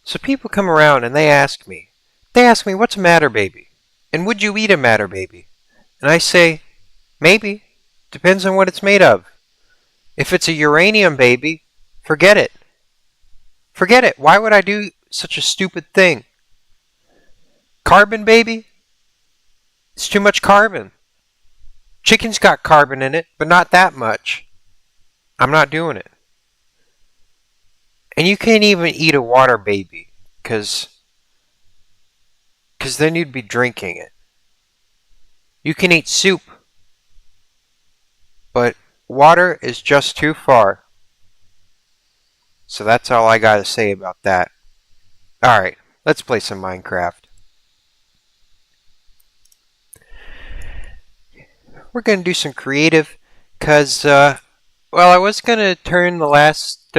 So people come around and they ask me, what's a matter baby? And would you eat a matter baby? And I say, maybe. Depends on what it's made of. If it's a uranium baby, forget it. Forget it. Why would I do such a stupid thing? Carbon baby? It's too much carbon. Chicken's got carbon in it, but not that much. I'm not doing it. And you can't even eat a water baby, because then you'd be drinking it. You can eat soup, but water is just too far. So that's all I gotta say about that. Alright, let's play some Minecraft. We're gonna do some creative, because, well, I was gonna turn the last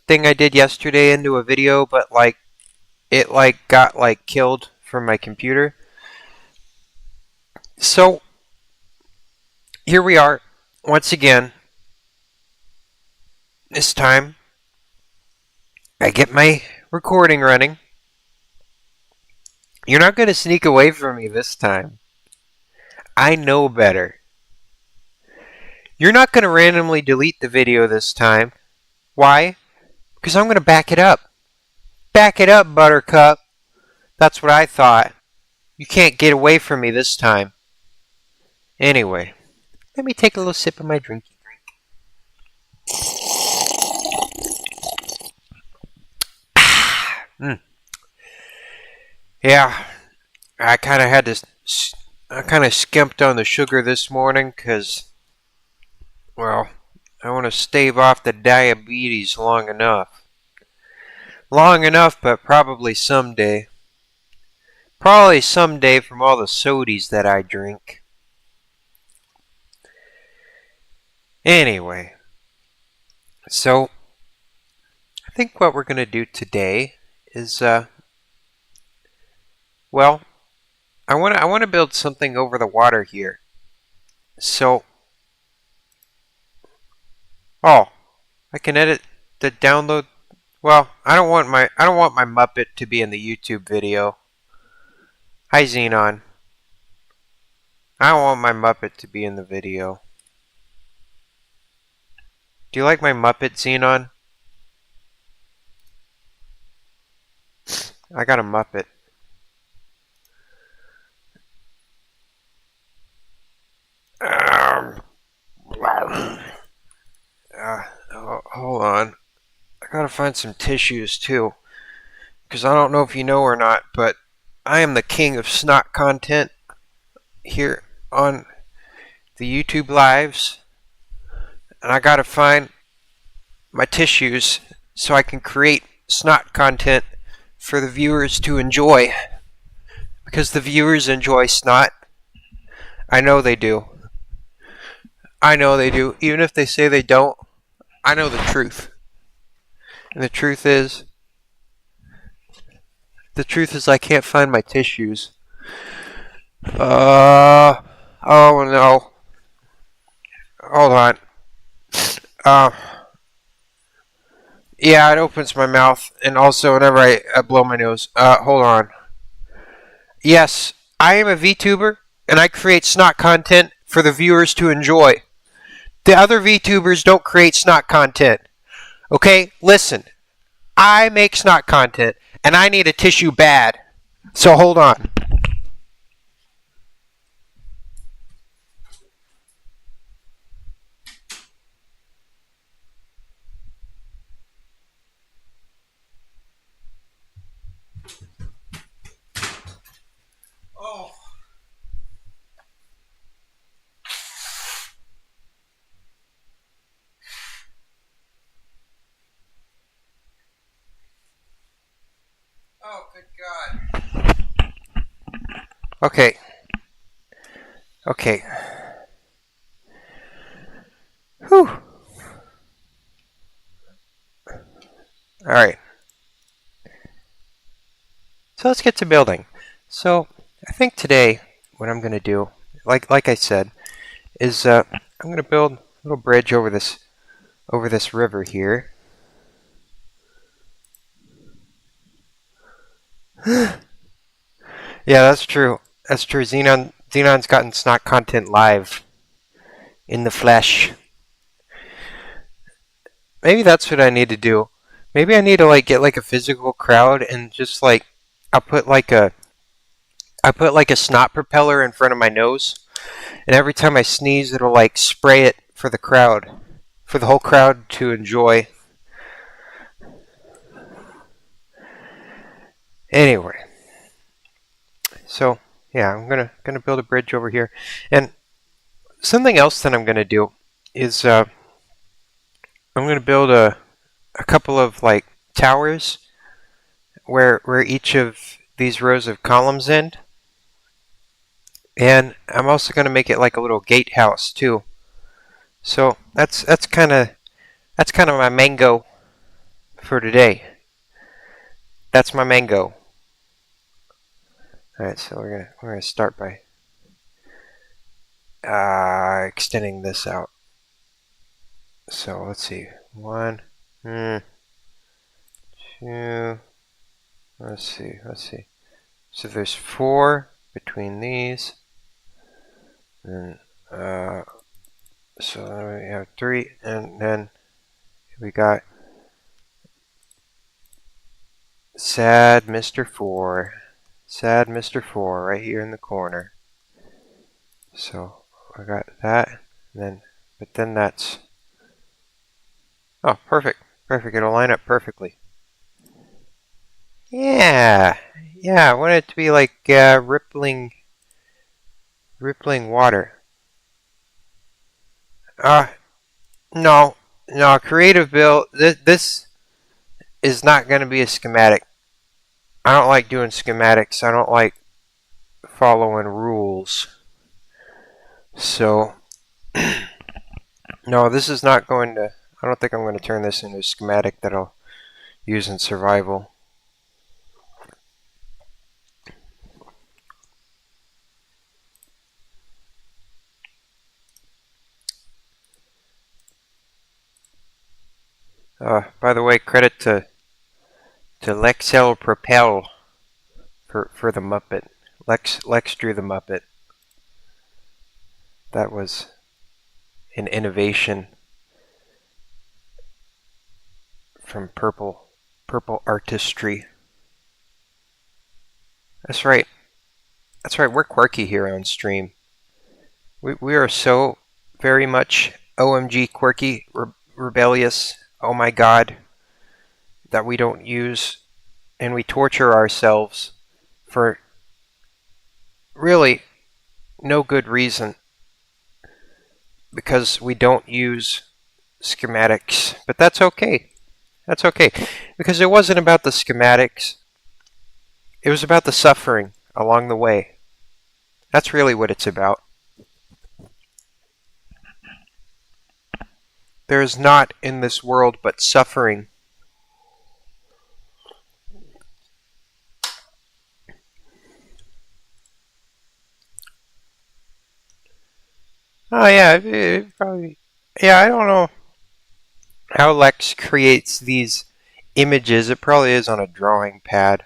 thing I did yesterday into a video, but it got killed from my computer. So here we are once again. This time I get my recording running. You're not going to sneak away from me this time. I know better. You're not going to randomly delete the video this time. Why? Because I'm going to back it up. Back it up, Buttercup. That's what I thought. You can't get away from me this time. Anyway, let me take a little sip of my drinky drink. Yeah, I kind of skimped on the sugar this morning because, well, I want to stave off the diabetes long enough. Long enough, but probably someday. Probably someday from all the sodies that I drink. Anyway, so I think what we're going to do today is, well, I want to build something over the water here. So, oh, I can edit the download. Well, I don't want my Muppet to be in the YouTube video. Hi, Xenon. I don't want my Muppet to be in the video. Do you like my Muppet, Xenon? I got a Muppet. Hold on. I gotta find some tissues too. Because I don't know if you know or not, but I am the king of snot content here on the YouTube lives. And I gotta find my tissues so I can create snot content for the viewers to enjoy. Because the viewers enjoy snot. I know they do. I know they do. Even if they say they don't, I know the truth. And the truth is I can't find my tissues. Oh no. Hold on. Yeah, it opens my mouth, and also whenever I blow my nose. Hold on. Yes, I am a VTuber, and I create snot content for the viewers to enjoy. The other VTubers don't create snot content. Okay, listen. I make snot content, and I need a tissue bad. So hold on. Oh. Oh, good God. Okay. Okay. Whew. Alright. So let's get to building. So I think today what I'm going to do, like I said, is I'm going to build a little bridge over this river here. Yeah, that's true. That's true. Xenon's gotten snot content live in the flesh. Maybe that's what I need to do. Maybe I need to like get like a physical crowd and just like I'll put like a I put like a snot propeller in front of my nose, and every time I sneeze, it'll like spray it for the crowd, for the whole crowd to enjoy. Anyway, so yeah, I'm gonna build a bridge over here, and something else that I'm gonna do is I'm gonna build a couple of like towers where each of these rows of columns end, and I'm also gonna make it like a little gatehouse too. So that's kind of my mango for today. That's my mango. All right, so we're gonna start by extending this out. So let's see, 1, 2. Let's see. So there's 4 between these, and so then we have 3, and then we got sad Mr. 4. Sad Mr. 4 right here in the corner. So I got that, but then that's, oh, perfect. It'll line up perfectly. Yeah, I want it to be like rippling water. No, creative build. This is not going to be a schematic. I don't like doing schematics. I don't like following rules. So, no, this is not going to, I don't think I'm going to turn this into a schematic that I'll use in survival. By the way, credit to Lexel Propel for the Muppet. Lex drew the Muppet. That was an innovation from Purple Artistry. That's right. We're quirky here on stream. We are so very much OMG quirky, rebellious. Oh my God, that we don't use, and we torture ourselves for really no good reason, because we don't use schematics. But that's okay. That's okay, because it wasn't about the schematics. It was about the suffering along the way. That's really what it's about. There is not in this world but suffering. Oh yeah, it probably. Yeah, I don't know how Lex creates these images. It probably is on a drawing pad.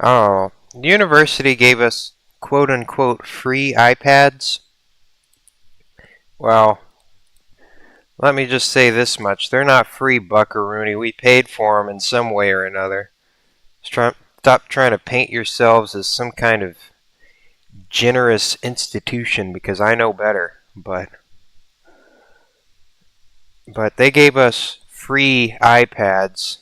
Oh, the university gave us quote-unquote free iPads. Well, let me just say this much. They're not free, buckaroony. We paid for them in some way or another. Stop trying to paint yourselves as some kind of generous institution, because I know better. But they gave us free iPads,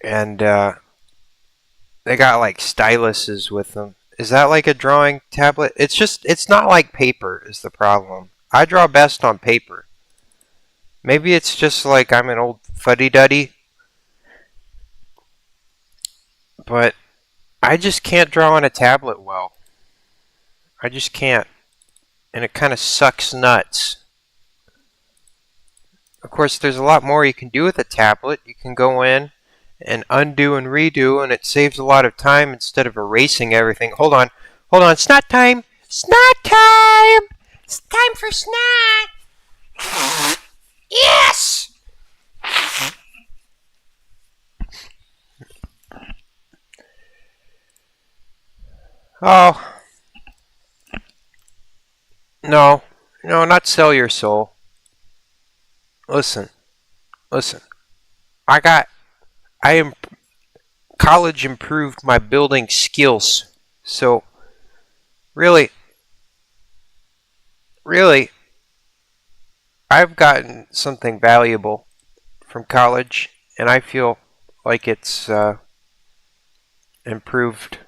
and they got like styluses with them. Is that like a drawing tablet? It's not like paper is the problem. I draw best on paper. Maybe it's just like I'm an old fuddy-duddy, but I just can't draw on a tablet well. I just can't. And it kind of sucks nuts. Of course, there's a lot more you can do with a tablet. You can go in and undo and redo, and it saves a lot of time instead of erasing everything. Hold on. Snot time! Snot time! It's time for snot! Yes! Oh, no. No, not sell your soul. Listen, listen. I got, I am, college improved my building skills. So, really, really, I've gotten something valuable from college, and I feel like it's improved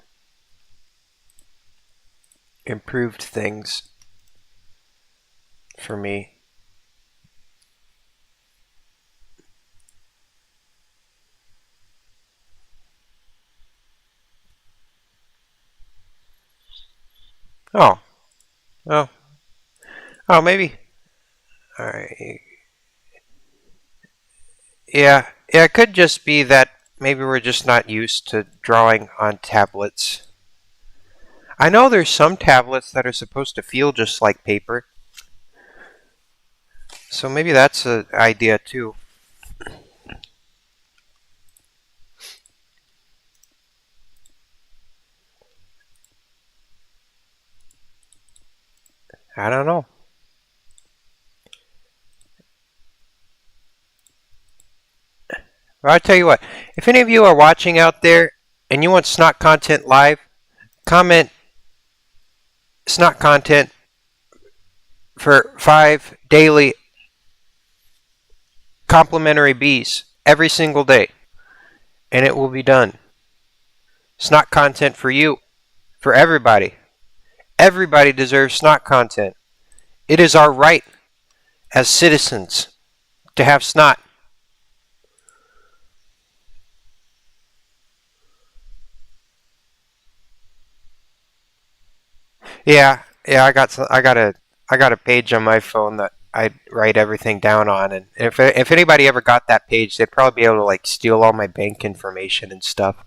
improved things for me. Oh, oh, oh, maybe. All right. Yeah, yeah. It could just be that maybe we're just not used to drawing on tablets. I know there's some tablets that are supposed to feel just like paper, so maybe that's an idea too. I don't know. Well, I'll tell you what. If any of you are watching out there and you want snot content live, comment snot content for 5 daily complimentary bees every single day, and it will be done. Snot content for you, for everybody. Everybody deserves snot content. It is our right as citizens to have snot. Yeah, yeah. I got a page on my phone that I write everything down on, and if anybody ever got that page, they'd probably be able to like steal all my bank information and stuff.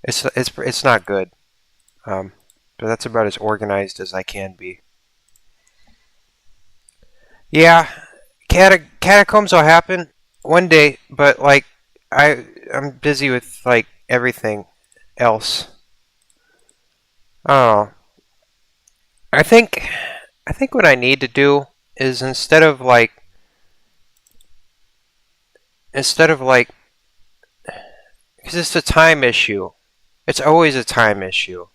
It's not good. Um, but that's about as organized as I can be. Yeah, catacombs will happen one day, but like I'm busy with like everything else. Oh, I think I think what I need to do is instead of like because it's a time issue. It's always a time issue.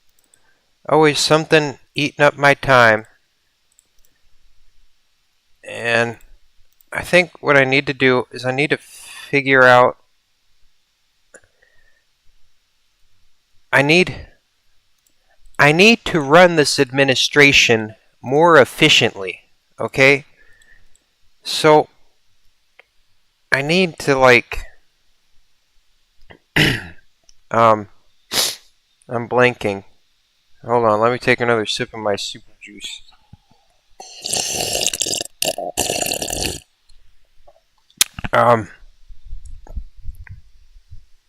Always something eating up my time. And I think what I need to do is I need to figure out I need I need to run this administration more efficiently. Okay? So I need to like um I'm blanking. Hold on, let me take another sip of my super juice. Um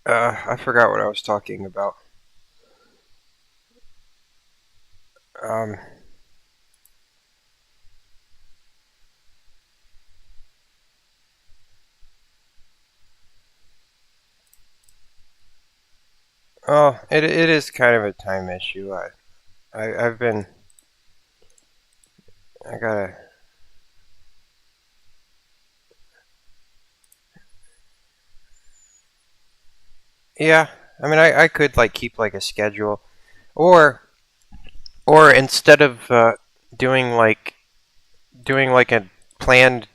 I forgot what I was talking about. Um oh, it is kind of a time issue. I've been I gotta yeah. I mean I could like keep like a schedule or instead of doing like doing like a planned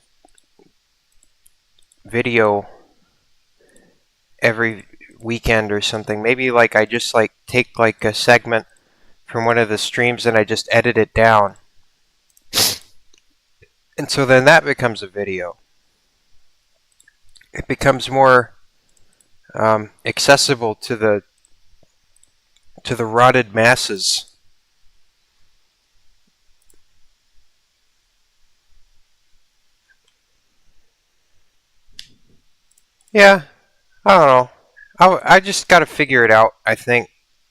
video every weekend or something. Maybe like I just like take like a segment from one of the streams and I just edit it down. And so then that becomes a video. It becomes more accessible to the rotted masses. Yeah, I don't know. I just got to figure it out. I think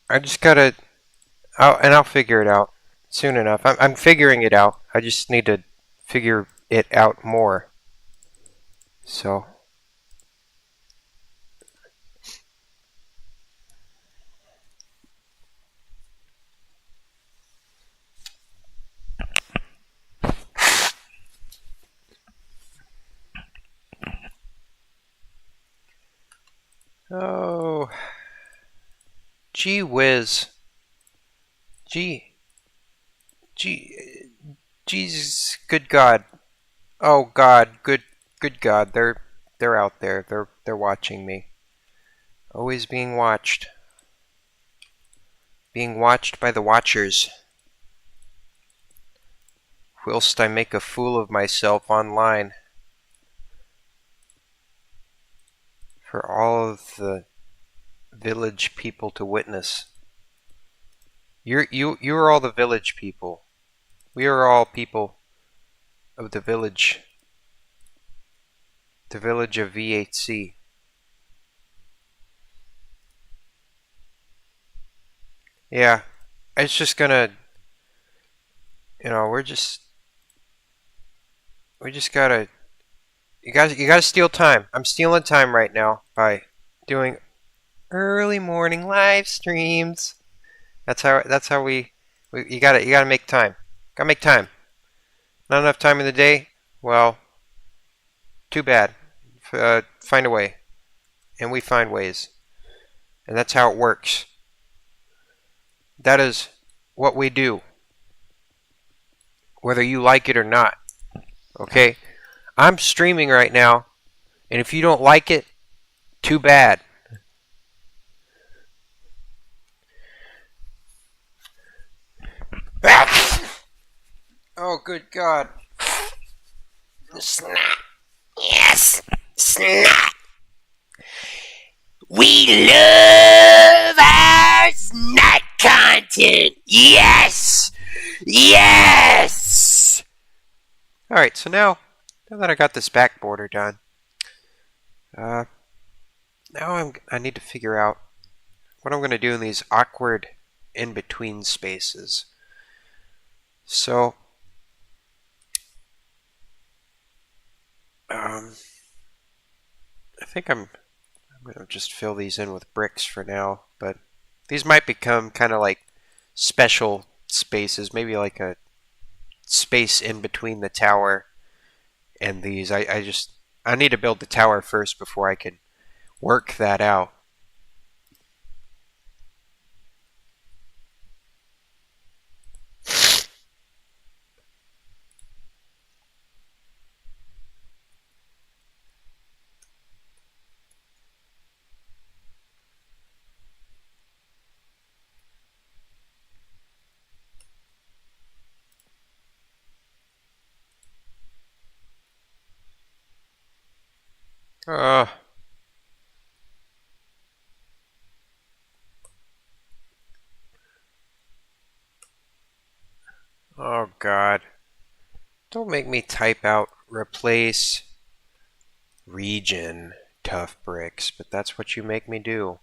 I just gotta, I'll figure it out soon enough. I'm figuring it out. I just need to figure it out more. So Oh, gee whiz. Gee, gee, Jesus, good God. Oh God, good God. They're out there. They're watching me. Always being watched. Being watched by the watchers. Whilst I make a fool of myself online. For all of the village people to witness. You are all the village people. We are all people of the village of V8C. Yeah, it's just gonna, we just gotta, you gotta steal time. I'm stealing time right now by doing early morning live streams. That's how you gotta make time. Gotta make time. Not enough time in the day? Well, too bad. Find a way. And we find ways. And that's how it works. That is what we do. Whether you like it or not. Okay? I'm streaming right now. And if you don't like it, too bad. Oh, good God. Snot. Yes. Snot. We love our snot content. Yes. Yes. Alright, so now that I got this back border done, now I need to figure out what I'm going to do in these awkward in-between spaces. So, I think I'm going to just fill these in with bricks for now, but these might become kind of like special spaces, maybe like a space in between the tower and these. I need to build the tower first before I can work that out. Oh God. Don't make me type out replace region tough bricks, but that's what you make me do.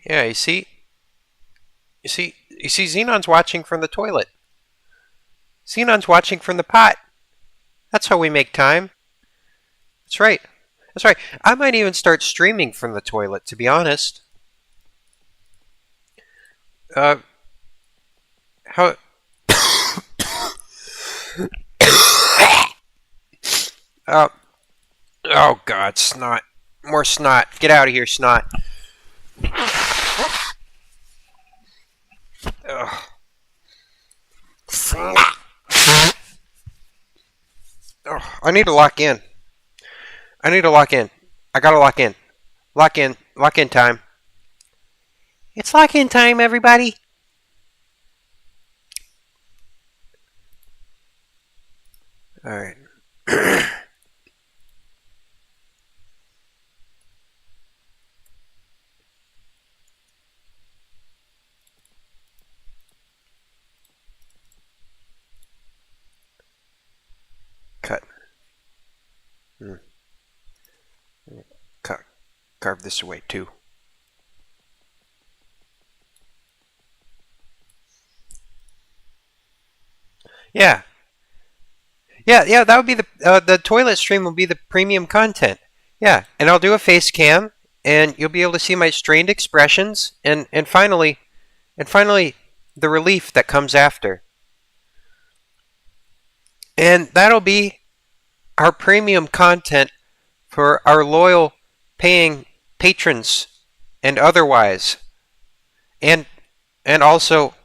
Yeah, you see, Xenon's watching from the toilet. Xenon's watching from the pot. That's how we make time. That's right. That's right. I might even start streaming from the toilet, to be honest. How? Oh God, snot. More snot. Get out of here, snot. Ugh. Snot. Oh, I need to lock in. I gotta lock in. Lock in. Lock in time. It's lock in time, everybody. Alright. Cut. Carve this away too. Yeah. Yeah, that would be the toilet stream will be the premium content. Yeah, and I'll do a face cam, and you'll be able to see my strained expressions, and finally, the relief that comes after. And that'll be our premium content for our loyal paying patrons and otherwise. And also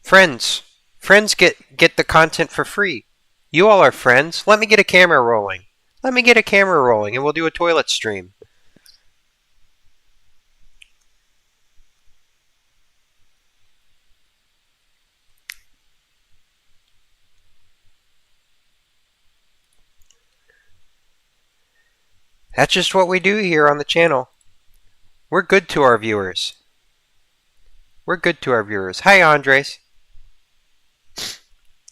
friends. Friends get the content for free. You all are friends. Let me get a camera rolling. Let me get a camera rolling and we'll do a toilet stream. That's just what we do here on the channel. We're good to our viewers. We're good to our viewers. Hi, Andres.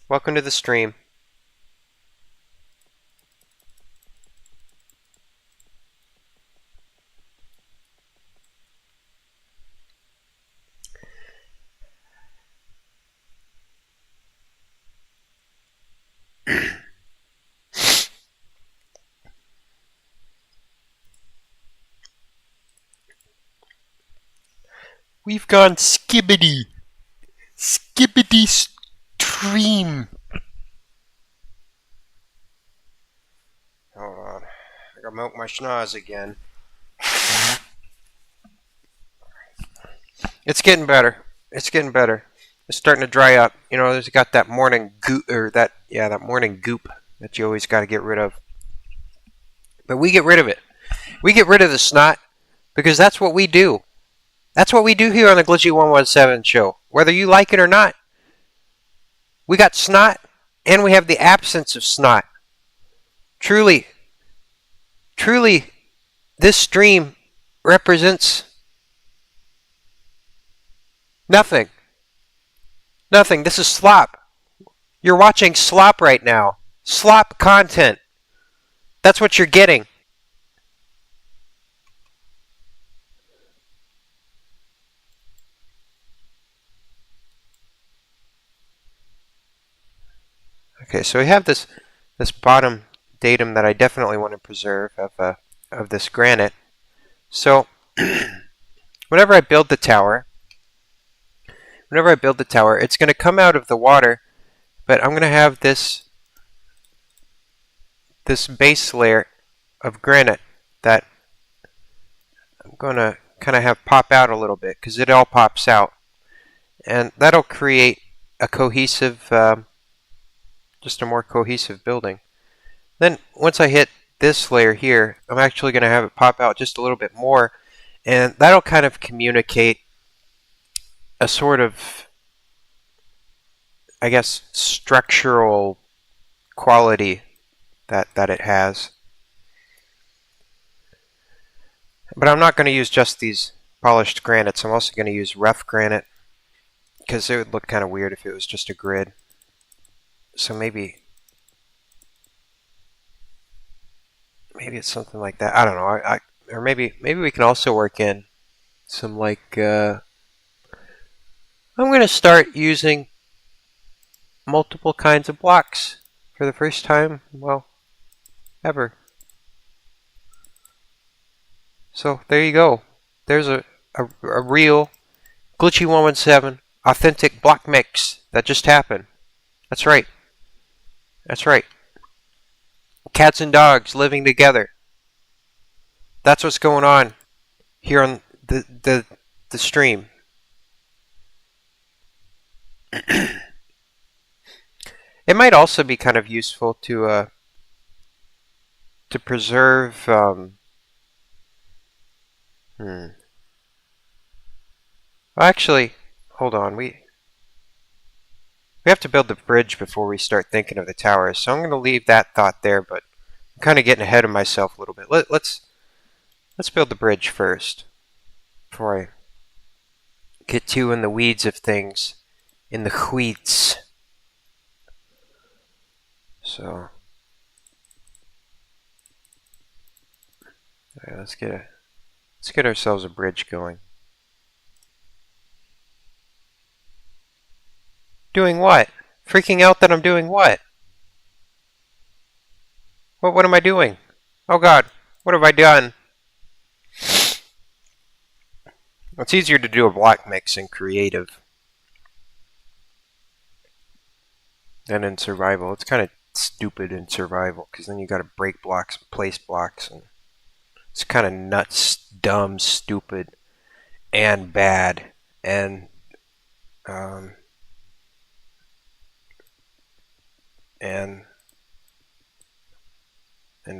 Welcome to the stream. We've gone skibbity stream. Hold on. I gotta milk my schnoz again. It's getting better. It's getting better. It's starting to dry up. You know, there's got that morning goop, or that morning goop that you always got to get rid of. But we get rid of it. We get rid of the snot because that's what we do. That's what we do here on the Glitchy117 show. Whether you like it or not. We got snot and we have the absence of snot. Truly, this stream represents nothing. Nothing. This is slop. You're watching slop right now. Slop content. That's what you're getting. Okay, so we have this bottom datum that I definitely want to preserve of this granite. So whenever I build the tower, it's going to come out of the water, but I'm going to have this base layer of granite that I'm going to kind of have pop out a little bit because it all pops out, and that'll create a cohesive, just a more cohesive building. Then once I hit this layer here, I'm actually going to have it pop out just a little bit more, and that'll kind of communicate a sort of, I guess, structural quality that it has. But I'm not going to use just these polished granites. I'm also going to use rough granite because it would look kind of weird if it was just a grid. So maybe it's something like that. I don't know. Or maybe we can also work in some like. I'm going to start using multiple kinds of blocks for the first time, well, ever. So there you go. There's a real Glitchy117 authentic block mix that just happened. That's right. That's right. Cats and dogs living together. That's what's going on here on the stream. It might also be kind of useful to preserve. Well, actually, hold on. We have to build the bridge before we start thinking of the towers, so I'm going to leave that thought there. But I'm kind of getting ahead of myself a little bit. Let's build the bridge first before I get too in the weeds of things, in the weeds. So, all right, let's get ourselves a bridge going. Doing what? Freaking out that I'm doing what? What am I doing? Oh God, what have I done? It's easier to do a block mix in creative than in survival. It's kind of stupid in survival, because then you got to break blocks and place blocks, and it's kind of nuts, dumb, stupid, and bad, and um, and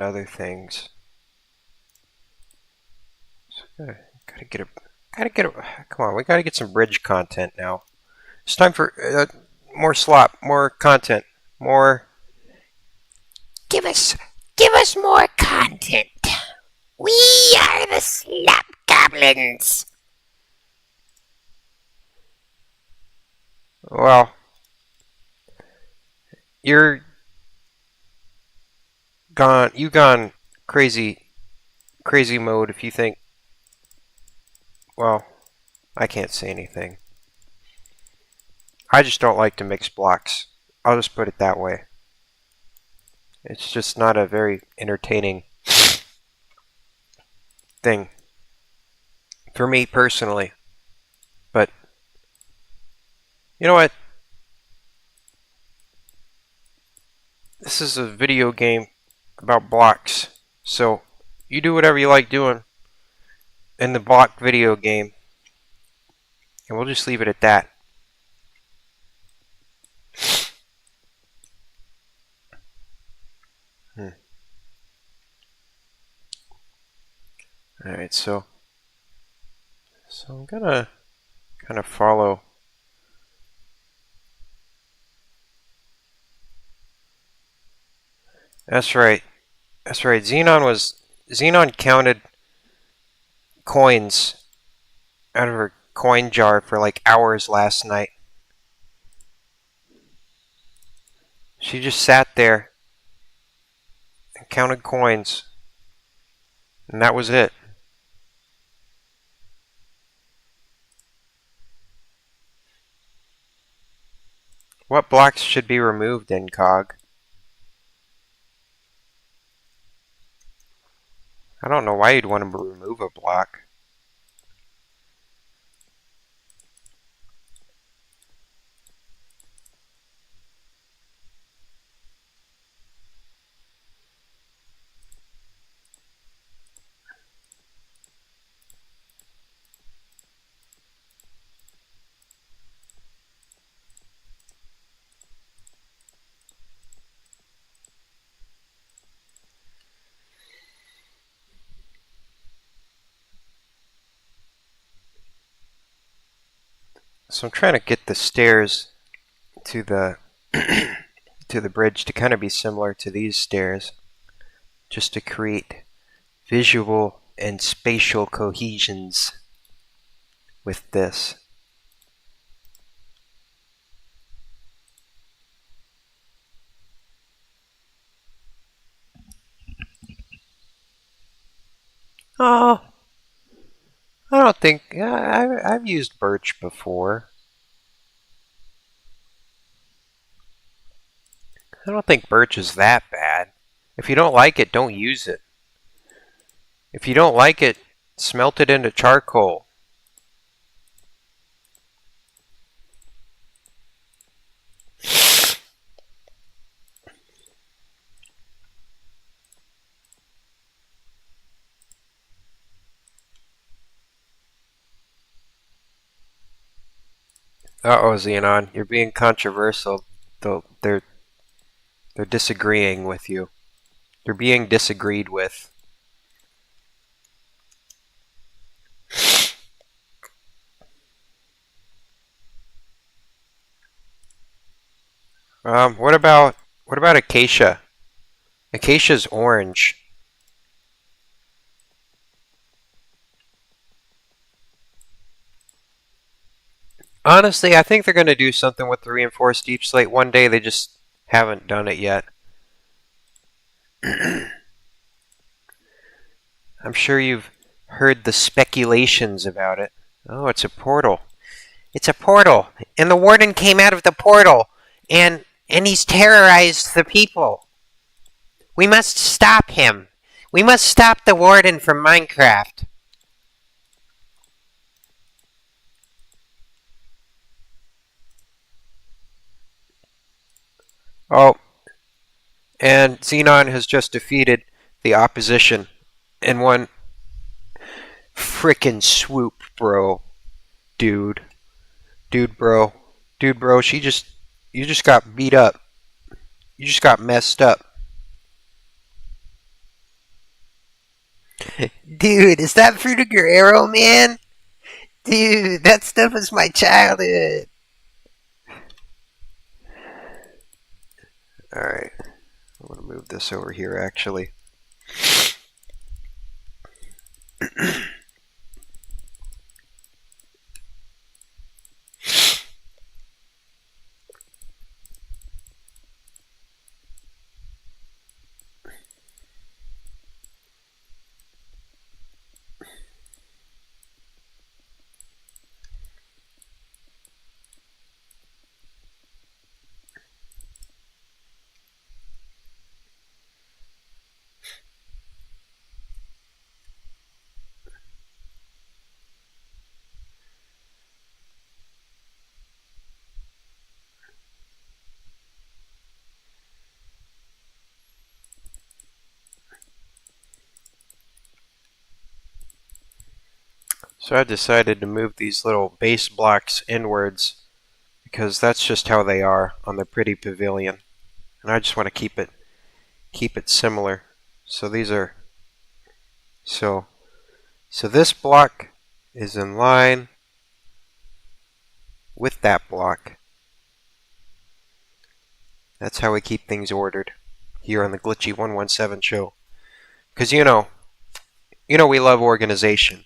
other things. So gotta get a. Come on, we gotta get some bridge content now. It's time for more slop, more content, more. Give us more content. We are the slop goblins. Well, you're gone. You gone crazy mode if you think. Well, I can't say anything. I just don't like to mix blocks. I'll just put it that way. It's just not a very entertaining thing for me personally. But you know what? This is a video game about blocks. So you do whatever you like doing in the block video game. And we'll just leave it at that. Alright, so I'm gonna kind of follow. That's right. Xenon counted coins out of her coin jar for like hours last night. She just sat there and counted coins, and that was it. What blocks should be removed, Incog? I don't know why you'd want to remove a block. So I'm trying to get the stairs to the to the bridge to kind of be similar to these stairs, just to create visual and spatial cohesions with this. Oh, I don't think I've used birch before. I don't think birch is that bad. If you don't like it, don't use it. If you don't like it, smelt it into charcoal. Uh-oh, Xenon, you're being controversial. They're disagreeing with you. They're being disagreed with. What about acacia? Acacia's orange. Honestly, I think they're going to do something with the reinforced deep slate one day. They just haven't done it yet. I'm sure you've heard the speculations about it. Oh, it's a portal. It's a portal, and the warden came out of the portal, and he's terrorized the people. We must stop him. We must stop the warden from Minecraft. Oh, And Xenon has just defeated the opposition in one frickin' swoop, bro. Dude. Dude, bro. Dude, bro, you just got beat up. You just got messed up. Dude, is that Fruitiger Arrow, man? Dude, that stuff is my childhood. Alright. I'm going to move this over here, actually. So I decided to move these little base blocks inwards because that's just how they are on the pretty pavilion. And I just want to keep it similar. So these are so this block is in line with that block. That's how we keep things ordered here on the Glitchy117 show. Because you know we love organization.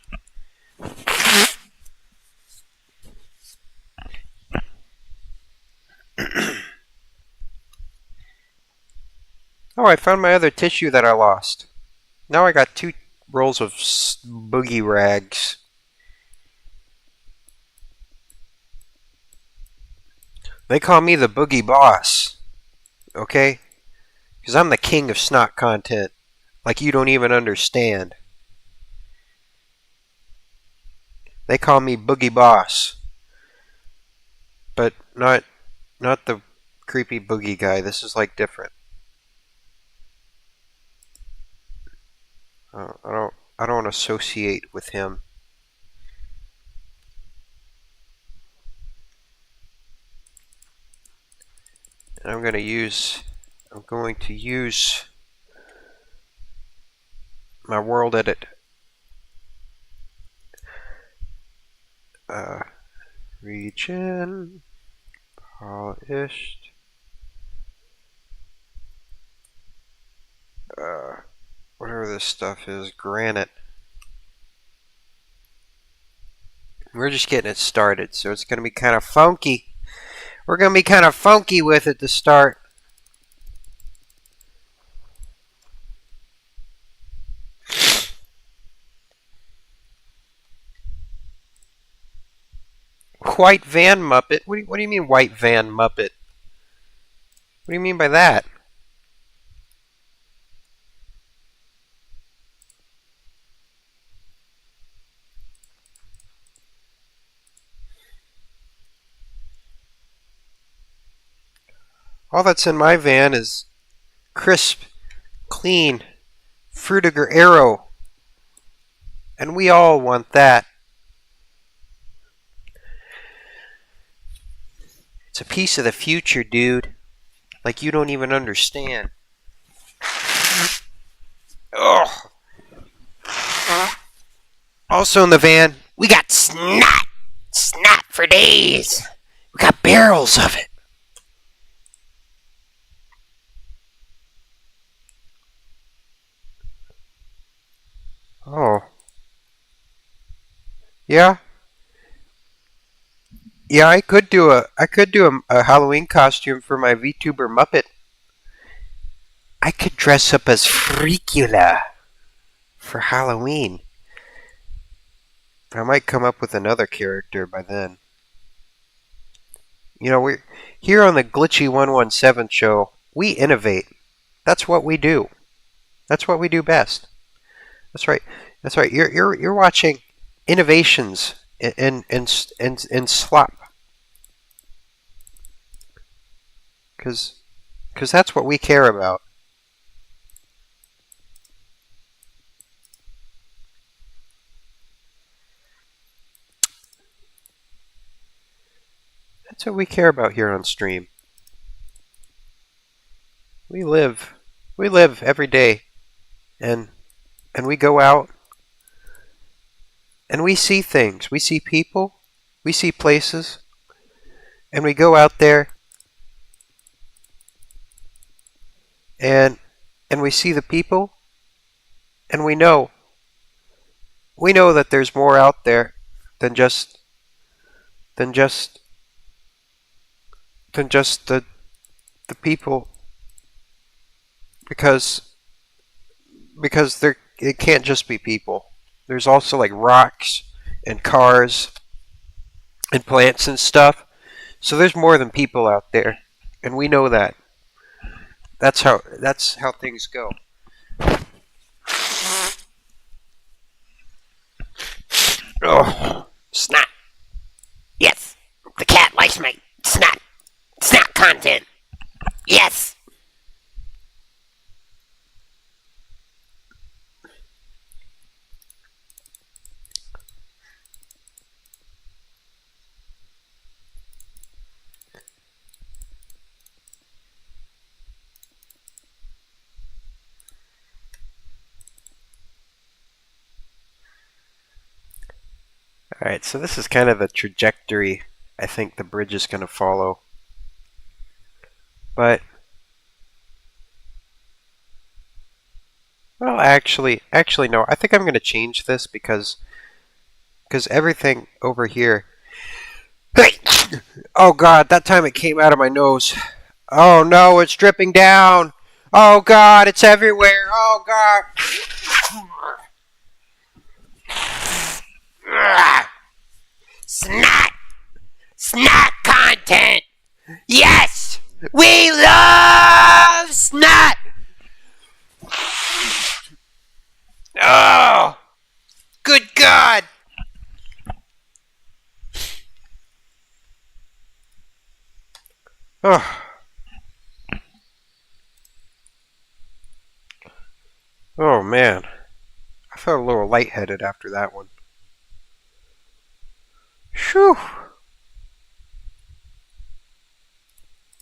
Oh, I found my other tissue that I lost. Now I got 2 rolls of boogie rags. They call me the boogie boss. Okay? Because I'm the king of snot content. Like you don't even understand. They call me Boogie Boss. But not the creepy boogie guy. This is like different. I don't associate with him. And I'm going to use my world edit region polished whatever this stuff is, granite. We're just getting it started, so it's going to be kind of funky. We're going to be kind of funky with it to start. White van Muppet? What do you mean white van Muppet? What do you mean by that? All that's in my van is crisp, clean, Fruitiger Arrow. And we all want that. It's a piece of the future, dude. Like you don't even understand. Ugh. Also in the van, We got snot. Snot for days. We got barrels of it. oh. Yeah? Yeah, I could do a Halloween costume for my VTuber Muppet. I could dress up as Freakula for Halloween. But I might come up with another character by then. You know, we're here on the Glitchy117 show. We innovate. That's what we do. That's what we do best. That's right. That's right. You're watching innovations in slop. Because that's what we care about. That's what we care about here on stream. We live every day, and we go out and we see things. We see people, we see places, and we go out there and we see the people, and we know that there's more out there than just the people, because there it can't just be people. There's also like rocks and cars and plants and stuff. So there's more than people out there, and we know that. That's how things go. Oh, Snot. Yes. The cat likes my snot. Snot content. Yes. all right. So this is kind of the trajectory I think the bridge is going to follow. But well, actually no. I think I'm going to change this because everything over here. Hey! Oh God! That time it came out of my nose. Oh no! It's dripping down. Oh God! It's everywhere. Oh God! Snot. Snot content. Yes. We love snot. Oh! Good God! Oh. Oh man. I felt a little lightheaded after that one. Phew.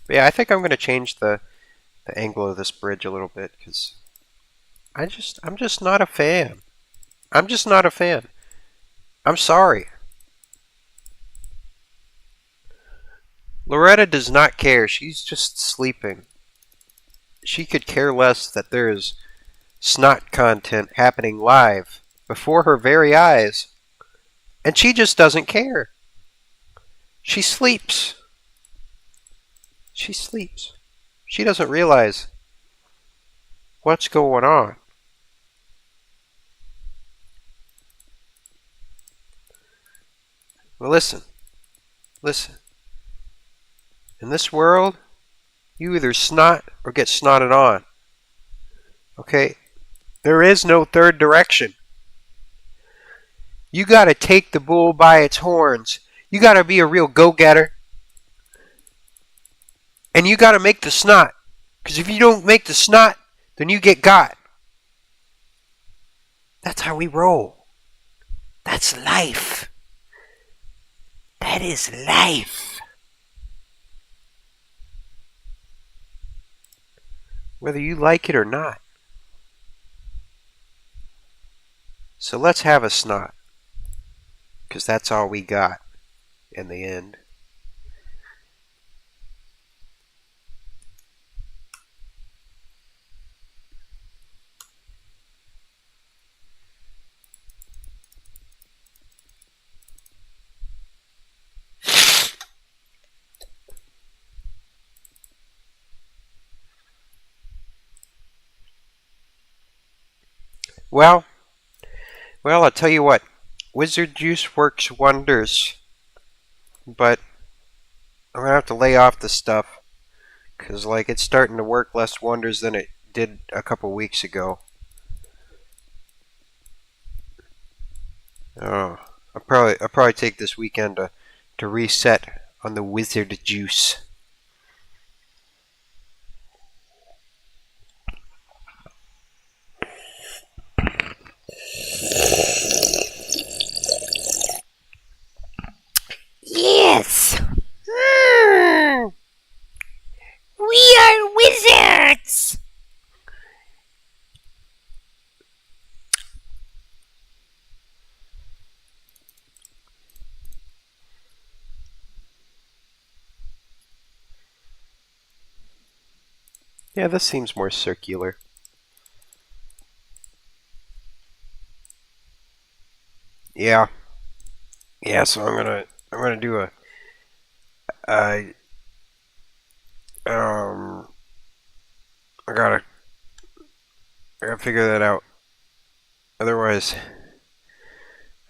But yeah, I think I'm going to change the angle of this bridge a little bit because I'm just not a fan. I'm just not a fan. I'm sorry. Loretta does not care. She's just sleeping. She could care less that there is snot content happening live before her very eyes. And she just doesn't care. She sleeps. She sleeps. She doesn't realize what's going on. Well, listen. In this world, you either snot or get snotted on. Okay? There is no third direction. You gotta take the bull by its horns. You gotta be a real go-getter. And you gotta make the snot. Because if you don't make the snot, then you get got. That's how we roll. That's life. That is life. Whether you like it or not. So let's have a snot. Because that's all we got in the end. Well, I'll tell you what. Wizard Juice works wonders. But I'm going to have to lay off the stuff. Because, like, it's starting to work less wonders than it did a couple weeks ago. Oh, I'll probably take this weekend to reset on the Wizard Juice. Yes. Yeah, this seems more circular. Yeah. Yeah, so I'm gonna do a um I gotta figure that out. Otherwise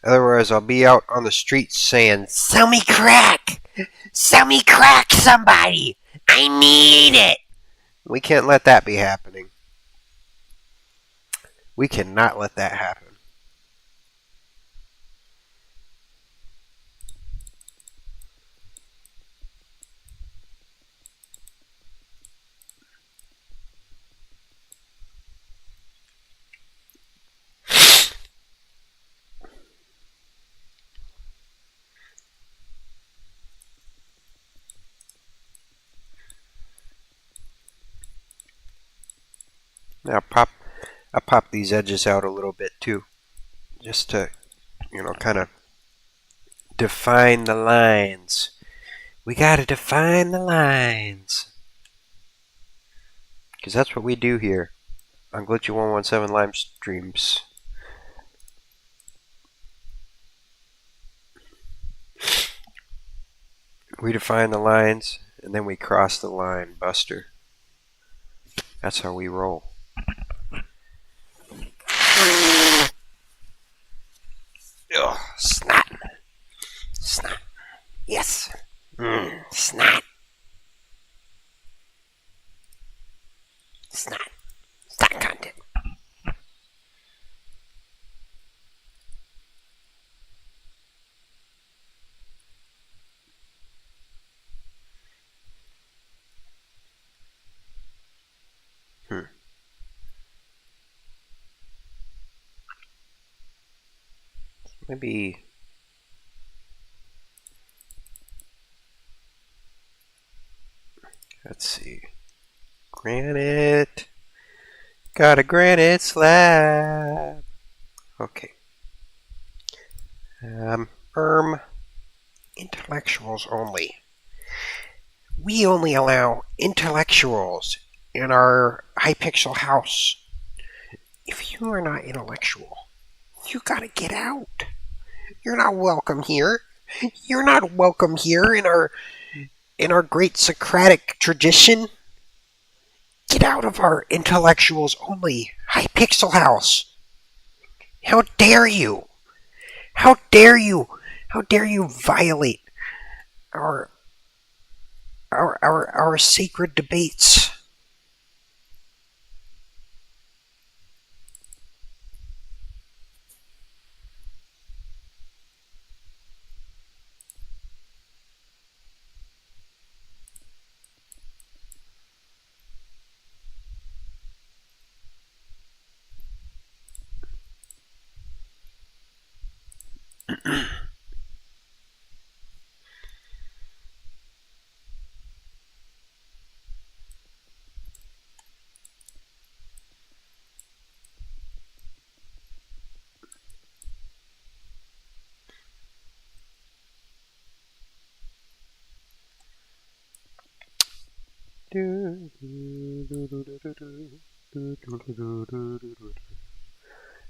I'll be out on the streets saying, Sell me crack! Sell me crack, somebody! I need it! we can't let that be happening. We cannot let that happen. Now I'll pop these edges out a little bit too, just to, kind of define the lines. We gotta define the lines. Because that's what we do here on Glitchy117 live streams. We define the lines, and then we cross the line, Buster. That's how we roll. Ugh, snot. Snot. Yes. Snot. Snot. Snot content. Maybe. Let's see. Granite. Got a granite slab. Okay. Intellectuals only. We only allow intellectuals in our Hypixel house. If you are not intellectual, you gotta get out. You're not welcome here. You're not welcome here in our great Socratic tradition. Get out of our intellectuals only Hypixel house. How dare you? How dare you? How dare you violate our sacred debates?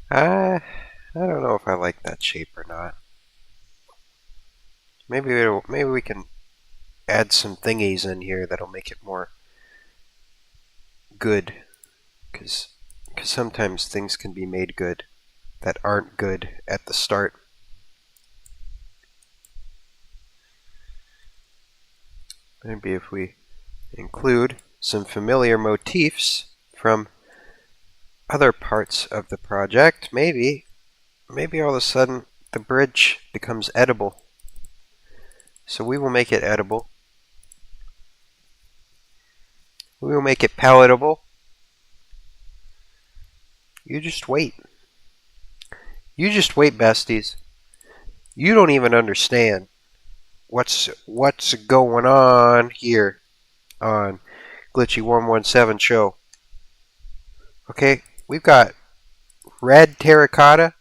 I don't know if I like that shape or not. Maybe we can add some thingies in here that'll make it more good, because sometimes things can be made good that aren't good at the start. Maybe if we include some familiar motifs from other parts of the project, maybe all of a sudden the bridge becomes edible. So we will make it edible. We will make it palatable. You just wait. You just wait, besties. You don't even understand what's going on here on Glitchy117 show. Okay, we've got red terracotta,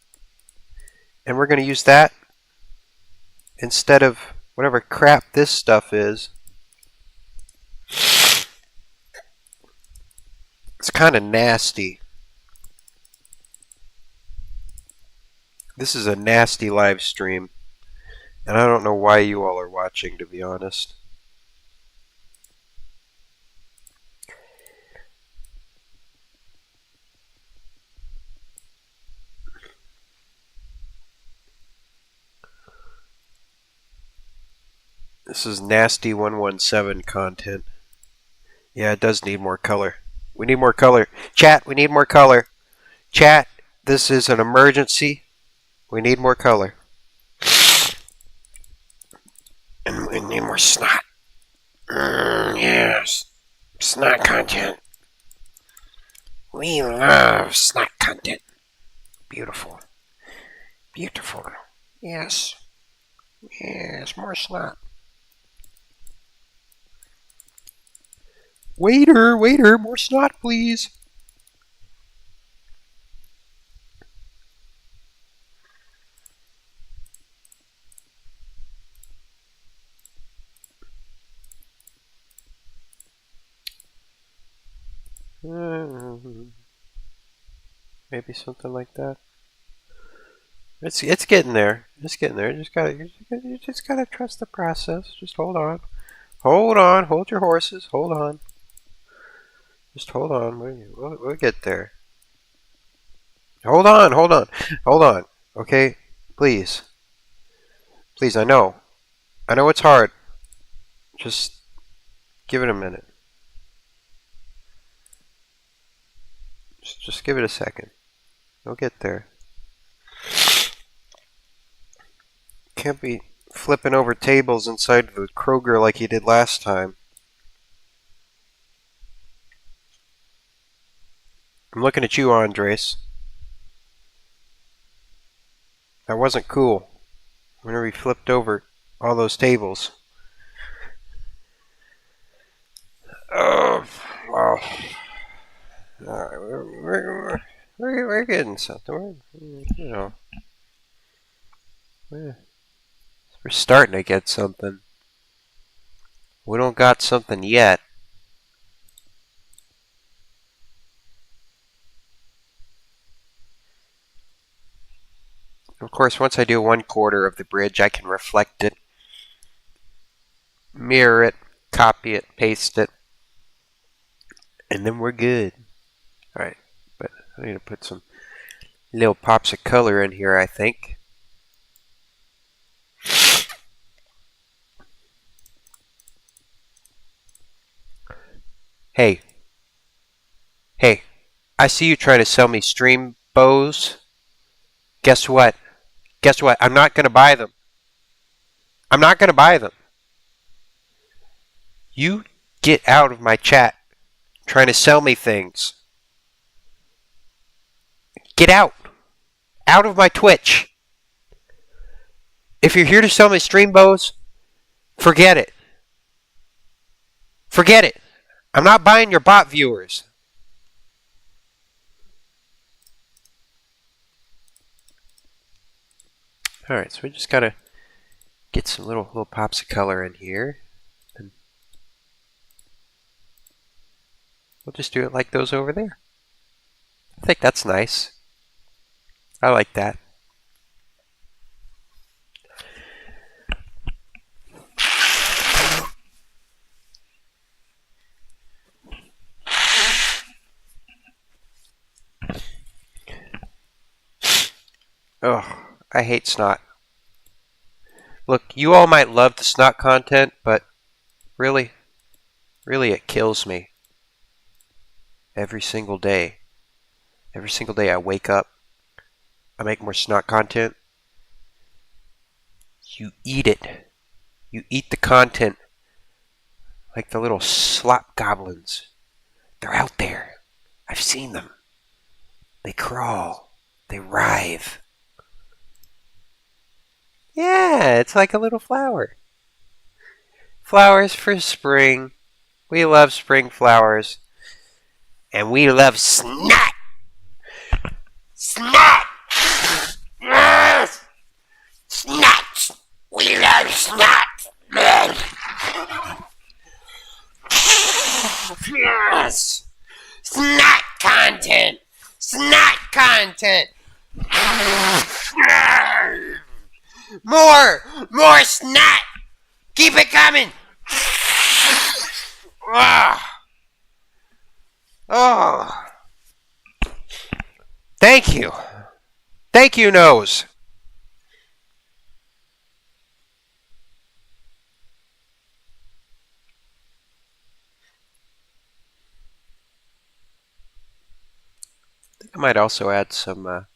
and we're going to use that instead of whatever crap this stuff is. It's kind of nasty. This is a nasty live stream, and I don't know why you all are watching, to be honest. This is Nasty117 content. Yeah, it does need more color. We need more color. Chat, we need more color. Chat, this is an emergency. We need more color. And we need more snot. Yes. Snot content. We love snot content. Beautiful. Beautiful. Yes. Yes, more snot. Waiter, waiter, more snot, please. Maybe something like that. It's getting there. It's getting there. You just gotta trust the process. Just hold on. Hold on. Hold your horses. Hold on. Just hold on. We'll get there. Hold on. Hold on. Hold on. Okay? Please. Please, I know. I know it's hard. Just give it a minute. Just give it a second. We'll get there. Can't be flipping over tables inside the Kroger like you did last time. I'm looking at you, Andres. That wasn't cool. Whenever he flipped over all those tables. Oh, well. We're getting something. We're starting to get something. We don't got something yet. Of course, once I do 1/4 of the bridge, I can reflect it, mirror it, copy it, paste it, and then we're good. Alright, but I need to put some little pops of color in here, I think. Hey. Hey, I see you trying to sell me stream bows. Guess what? Guess what? I'm not going to buy them. I'm not going to buy them. You get out of my chat trying to sell me things. Get out. Out of my Twitch. If you're here to sell me stream bows, forget it. Forget it. I'm not buying your bot viewers. Alright, so we just gotta get some little pops of color in here. And we'll just do it like those over there. I think that's nice. I like that. Oh, I hate snot. Look, you all might love the snot content, but really it kills me. Every single day. Every single day I wake up, I make more snot content. You eat it. You eat the content like the little slop goblins. They're out there. I've seen them. They crawl. They writhe. Yeah, it's like a little flower. Flowers for spring. We love spring flowers. And we love snot. Snot! Yes! Snot! We love snot! Yes! Snot! content. More snot. Keep it coming. Oh, thank you. Thank you, Nose. I might also add some of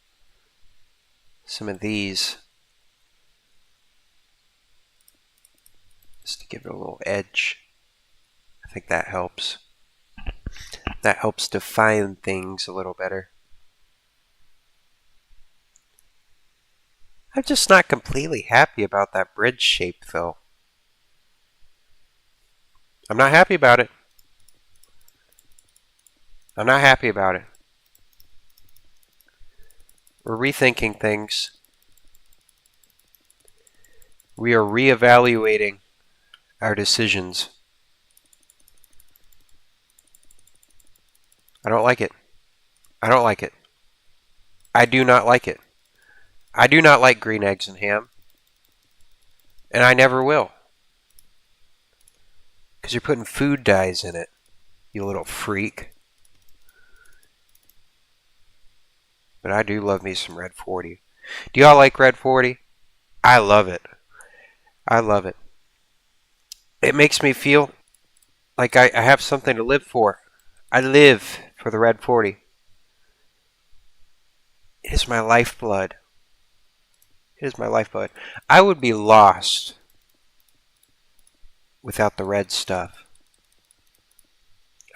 these just to give it a little edge. I think that helps. That helps define things a little better. I'm just not completely happy about that bridge shape, though. I'm not happy about it. I'm not happy about it. We're rethinking things. We are reevaluating our decisions. I don't like it. I don't like it. I do not like it. I do not like green eggs and ham. And I never will. Because you're putting food dyes in it, you little freak. But I do love me some Red 40. Do y'all like Red 40? I love it. I love it. It makes me feel like I have something to live for. I live for the Red 40. It is my lifeblood. It is my lifeblood. I would be lost without the red stuff.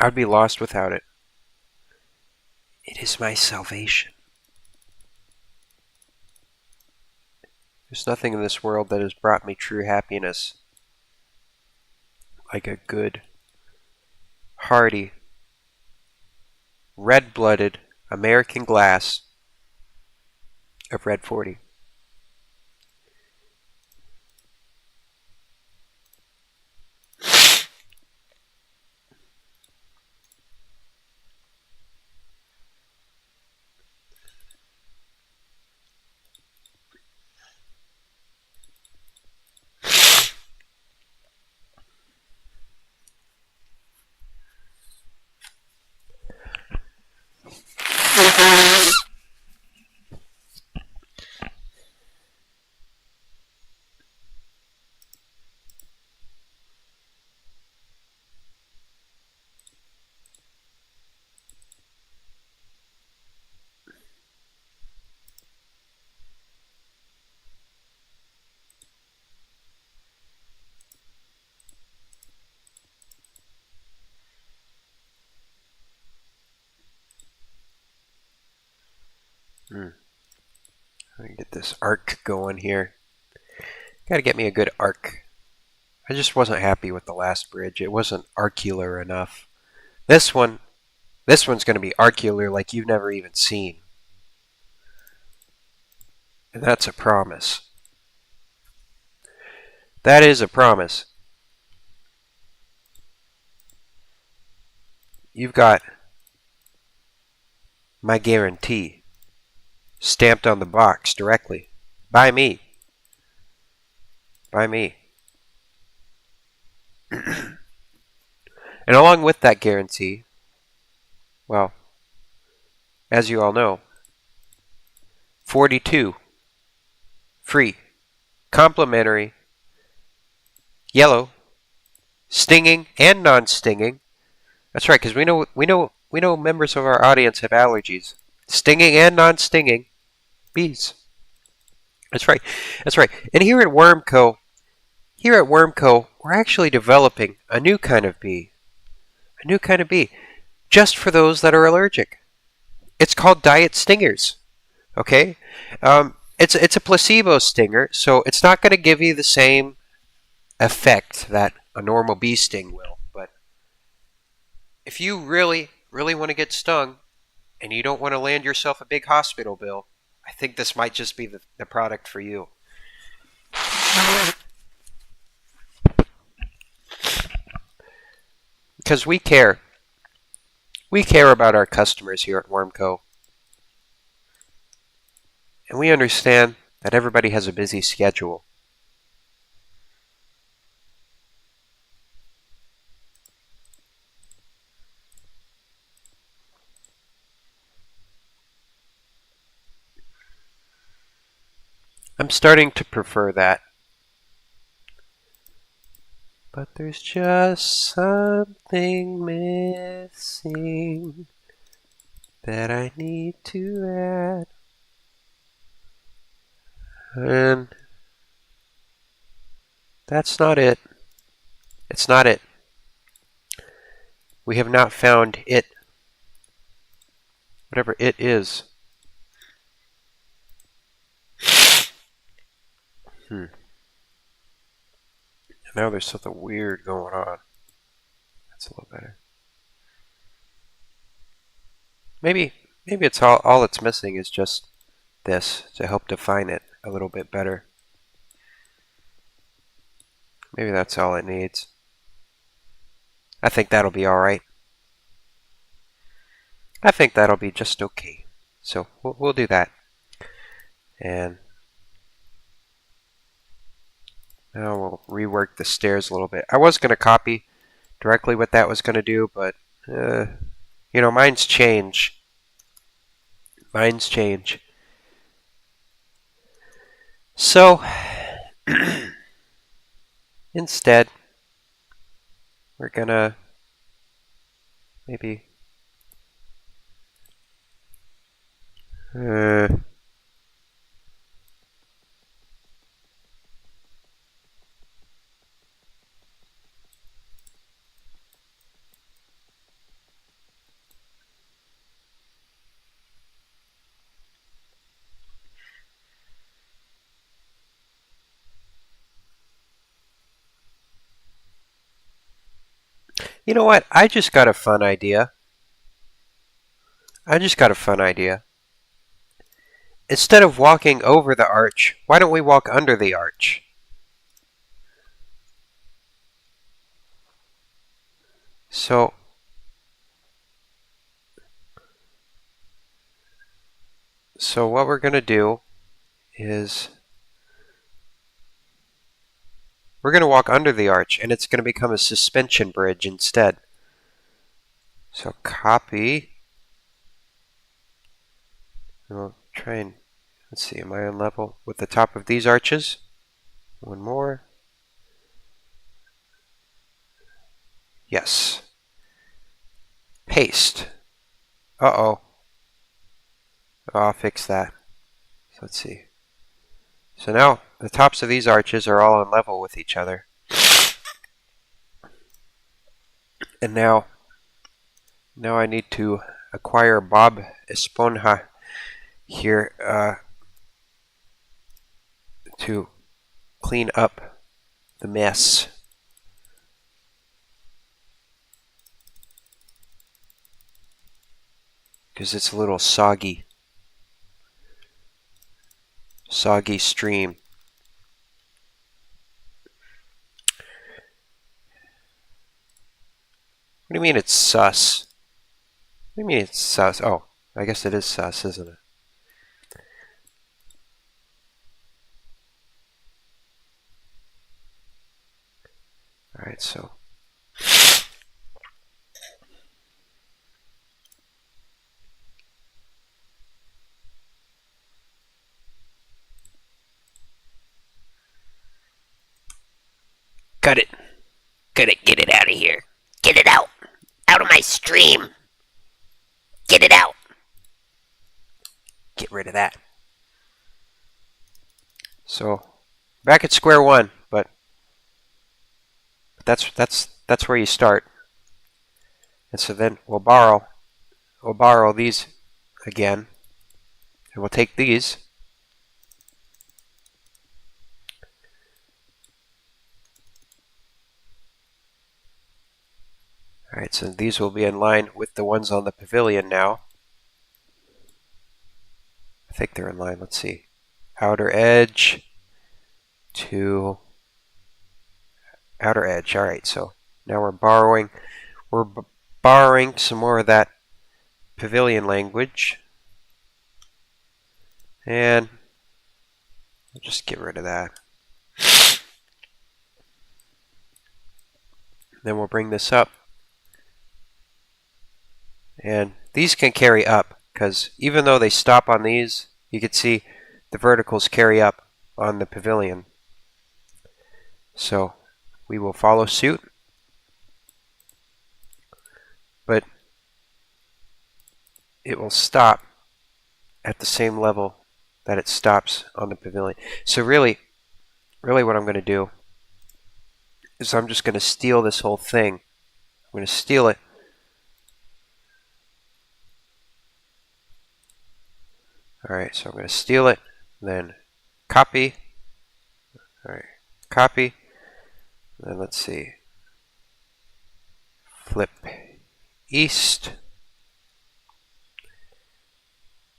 I would be lost without it. It is my salvation. There's nothing in this world that has brought me true happiness like a good, hearty, red-blooded American glass of Red 40. Let me get this arc going here. Gotta get me a good arc. I just wasn't happy with the last bridge. It wasn't arcular enough. This one's going to be arcular like you've never even seen. And that's a promise. That is a promise. You've got my guarantee stamped on the box directly. By me. By me. And along with that guarantee, well, as you all know, 42 free, complimentary, yellow, stinging and non-stinging. That's right, because we know members of our audience have allergies. Stinging and non-stinging bees. That's right. That's right. And here at Wormco, we're actually developing a new kind of bee. A new kind of bee, just for those that are allergic. It's called diet stingers. Okay, it's a placebo stinger, so it's not going to give you the same effect that a normal bee sting will. But if you really want to get stung, and you don't want to land yourself a big hospital bill, I think this might just be the product for you. Because we care. We care about our customers here at Wormco. and we understand that everybody has a busy schedule. I'm starting to prefer that. But there's just something missing that I need to add. And that's not it. It's not it. We have not found it. Whatever it is. Now there's something weird going on. That's a little better. Maybe it's all it's missing is just this to help define it a little bit better. Maybe that's all it needs. I think that'll be alright. I think that'll be just okay. So we'll do that. And now we'll rework the stairs a little bit. I was going to copy directly what that was going to do, but you know, minds change. Minds change. So instead, we're going to maybe you know what? I just got a fun idea. Instead of walking over the arch, why don't we walk under the arch? So what we're going to do is we're going to walk under the arch, and it's going to become a suspension bridge instead. So copy. We'll try and, let's see, am I on level with the top of these arches? One more. Yes. Paste. Uh-oh. I'll fix that. So let's see. So now the tops of these arches are all on level with each other. And now I need to acquire Bob Esponja here to clean up the mess. Because it's a little soggy stream. What do you mean it's sus? What do you mean it's sus? Oh, I guess it is sus, isn't it? Alright, so Cut it. Get it out of here. Get it out. Out of my stream. Get it out. get rid of that. So back at square one, but that's where you start. And so then we'll borrow these again, and we'll take these. Alright, so these will be in line with the ones on the pavilion now. I think they're in line. Let's see. Outer edge to outer edge. Alright, so now we're borrowing some more of that pavilion language. And I'll just get rid of that. Then we'll bring this up. And these can carry up, because even though they stop on these, you can see the verticals carry up on the pavilion. So we will follow suit. But it will stop at the same level that it stops on the pavilion. So really what I'm going to do is I'm just going to steal this whole thing. I'm going to steal it. Alright, so I'm going to steal it, then copy. Alright, copy. Then let's see. Flip east.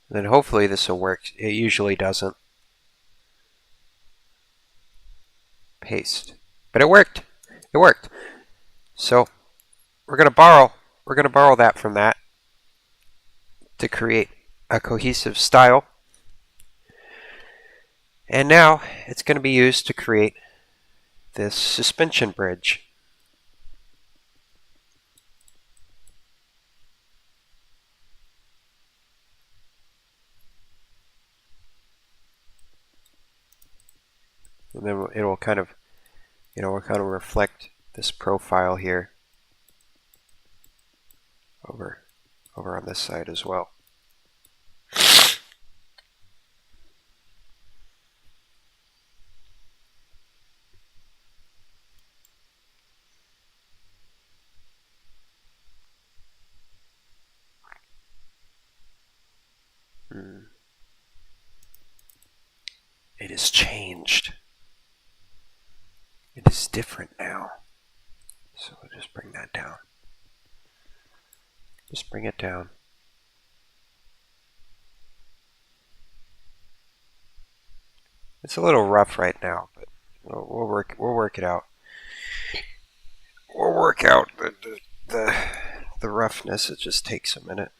Then hopefully this will work. It usually doesn't. Paste. But it worked. It worked. So we're going to borrow that from that to create a cohesive style. And now it's going to be used to create this suspension bridge. And then it will kind of, will kind of reflect this profile here over on this side as well. It has changed. It is different now. So we'll just bring that down. Just bring it down. It's a little rough right now, but we'll work it out. We'll work out the roughness. It just takes a minute.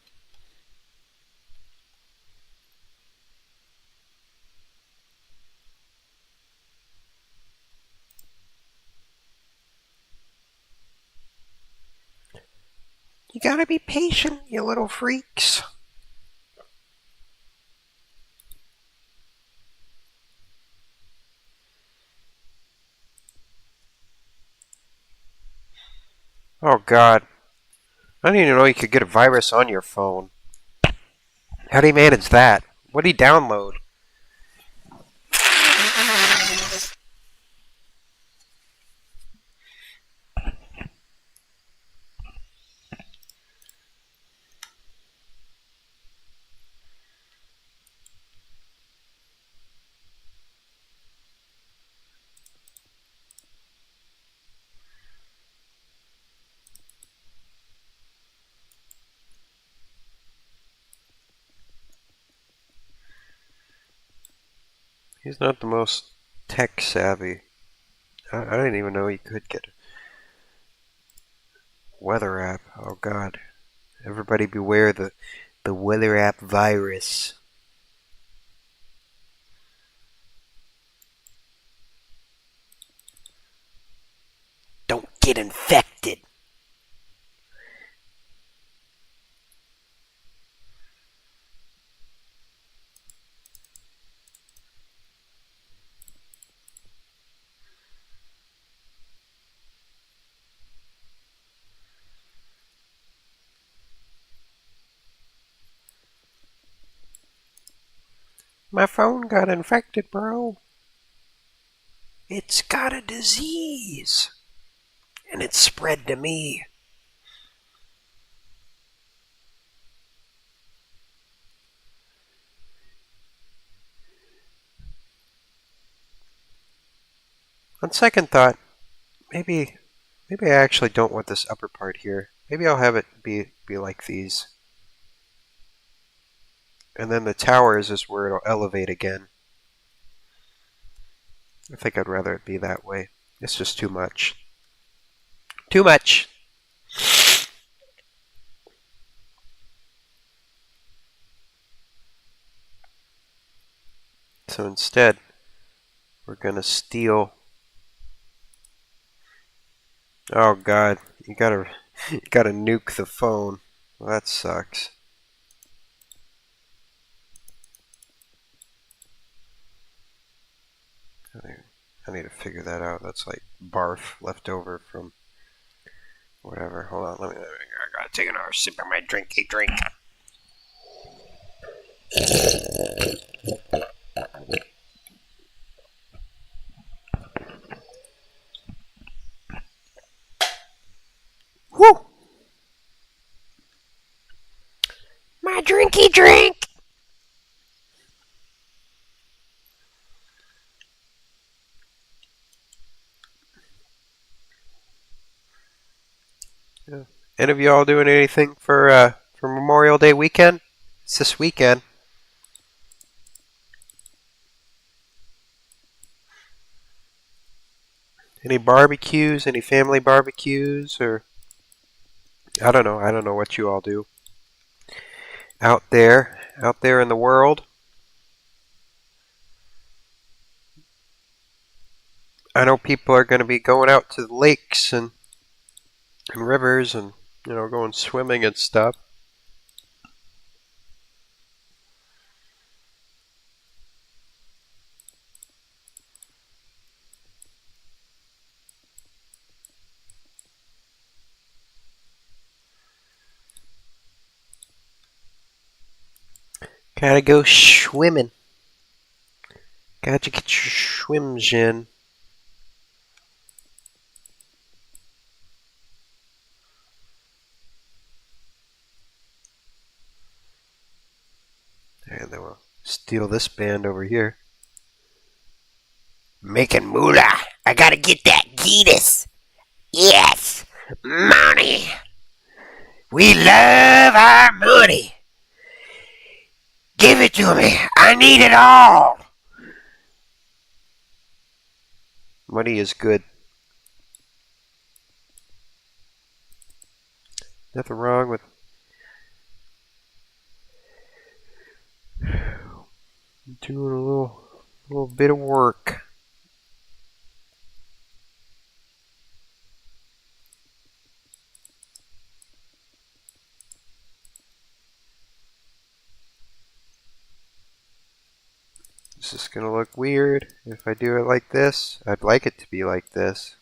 You gotta be patient, you little freaks. Oh God. I didn't even know you could get a virus on your phone. How do you manage that? What do you download? He's not the most tech savvy. I didn't even know you could get a weather app. Oh God. Everybody beware the weather app virus. Don't get infected. My phone got infected, bro. It's got a disease. And it spread to me. On second thought, maybe I actually don't want this upper part here. Maybe I'll have it be like these. And then the towers is where it'll elevate again. I think I'd rather it be that way. It's just too much. Too much! So instead, We're gonna steal. Oh God, you gotta nuke the phone. Well, that sucks. I need to figure that out. That's like barf left over from whatever. Hold on, let me. I gotta take another sip of my drinky drink. Whew! My drinky drink. Yeah. Any of y'all doing anything for Memorial Day weekend? It's this weekend. Any barbecues? Any family barbecues? Or I don't know. I don't know what you all do out there in the world. I know people are going to be going out to the lakes and rivers and going swimming and stuff. Gotta go swimming. Gotta get your swims in. And then we'll steal this band over here. Making moolah. I gotta get that Geetus. Yes, money. We love our money. Give it to me. I need it all. Money is good. Nothing wrong with doing a little bit of work. This is gonna look weird if I do it like this. I'd like it to be like this.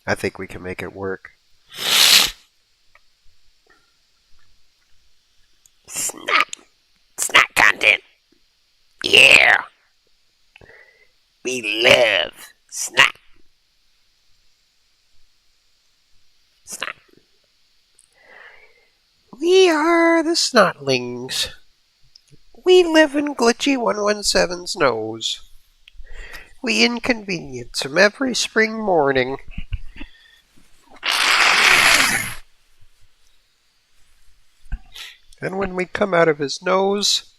I think we can make it work. Snot content. Yeah. We love snot. Snot. We are the Snotlings. We live in Glitchy117's nose. We inconvenience him every spring morning. And when we come out of his nose,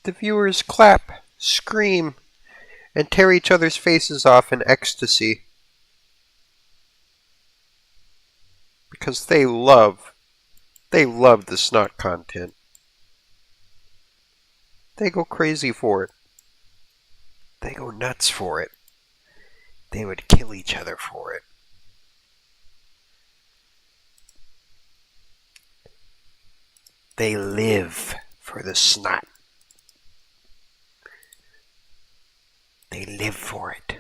the viewers clap, scream, and tear each other's faces off in ecstasy. Because they love the snot content. They go crazy for it. They go nuts for it. They would kill each other for it. They live for the snot. They live for it.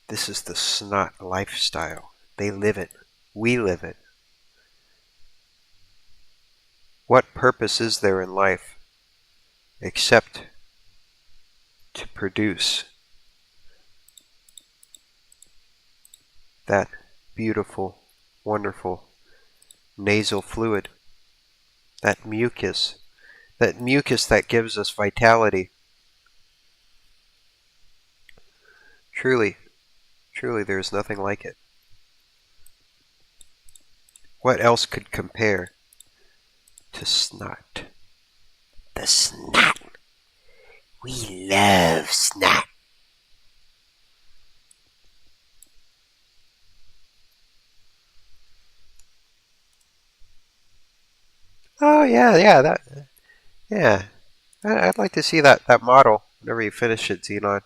This is the snot lifestyle. They live it. We live it. What purpose is there in life except to produce that beautiful, wonderful nasal fluid, that mucus that gives us vitality? Truly, there is nothing like it. What else could compare to snot? The snot. We love snot. Oh yeah, yeah. I'd like to see that model whenever you finish it, Xenon.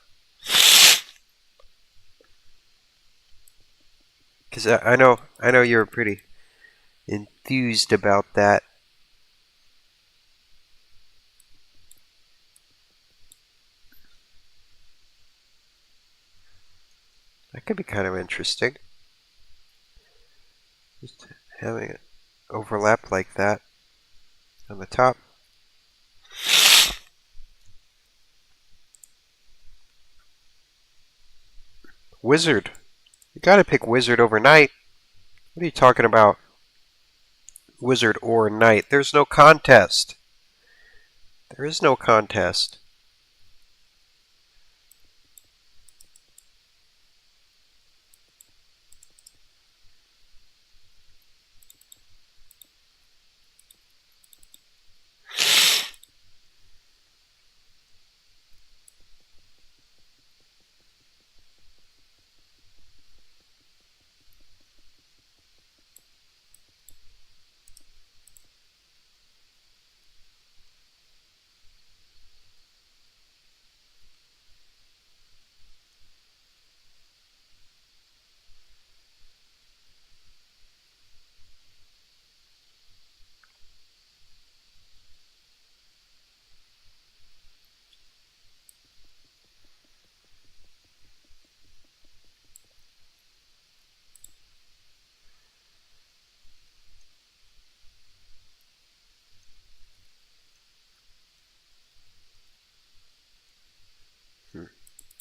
Because I know you're pretty enthused about that. That could be kind of interesting. Just having it overlap like that on the top. Wizard. You gotta pick Wizard over Knight. What are you talking about? Wizard or Knight? There's no contest. There is no contest.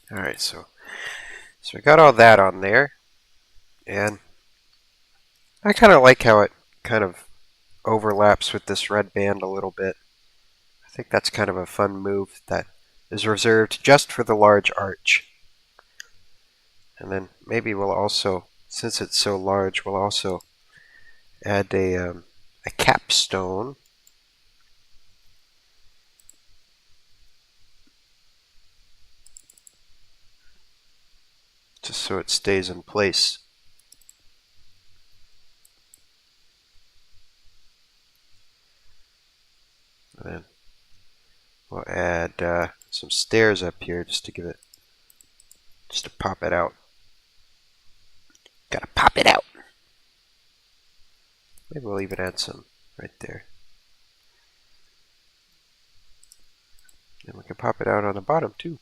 Alright, so we got all that on there. And I kind of like how it kind of overlaps with this red band a little bit. I think that's kind of a fun move that is reserved just for the large arch. And then maybe we'll also, since it's so large, we'll also add a capstone. Just so it stays in place. And then we'll add some stairs up here just to give it, just to pop it out. Gotta pop it out. Maybe we'll even add some right there. And we can pop it out on the bottom too.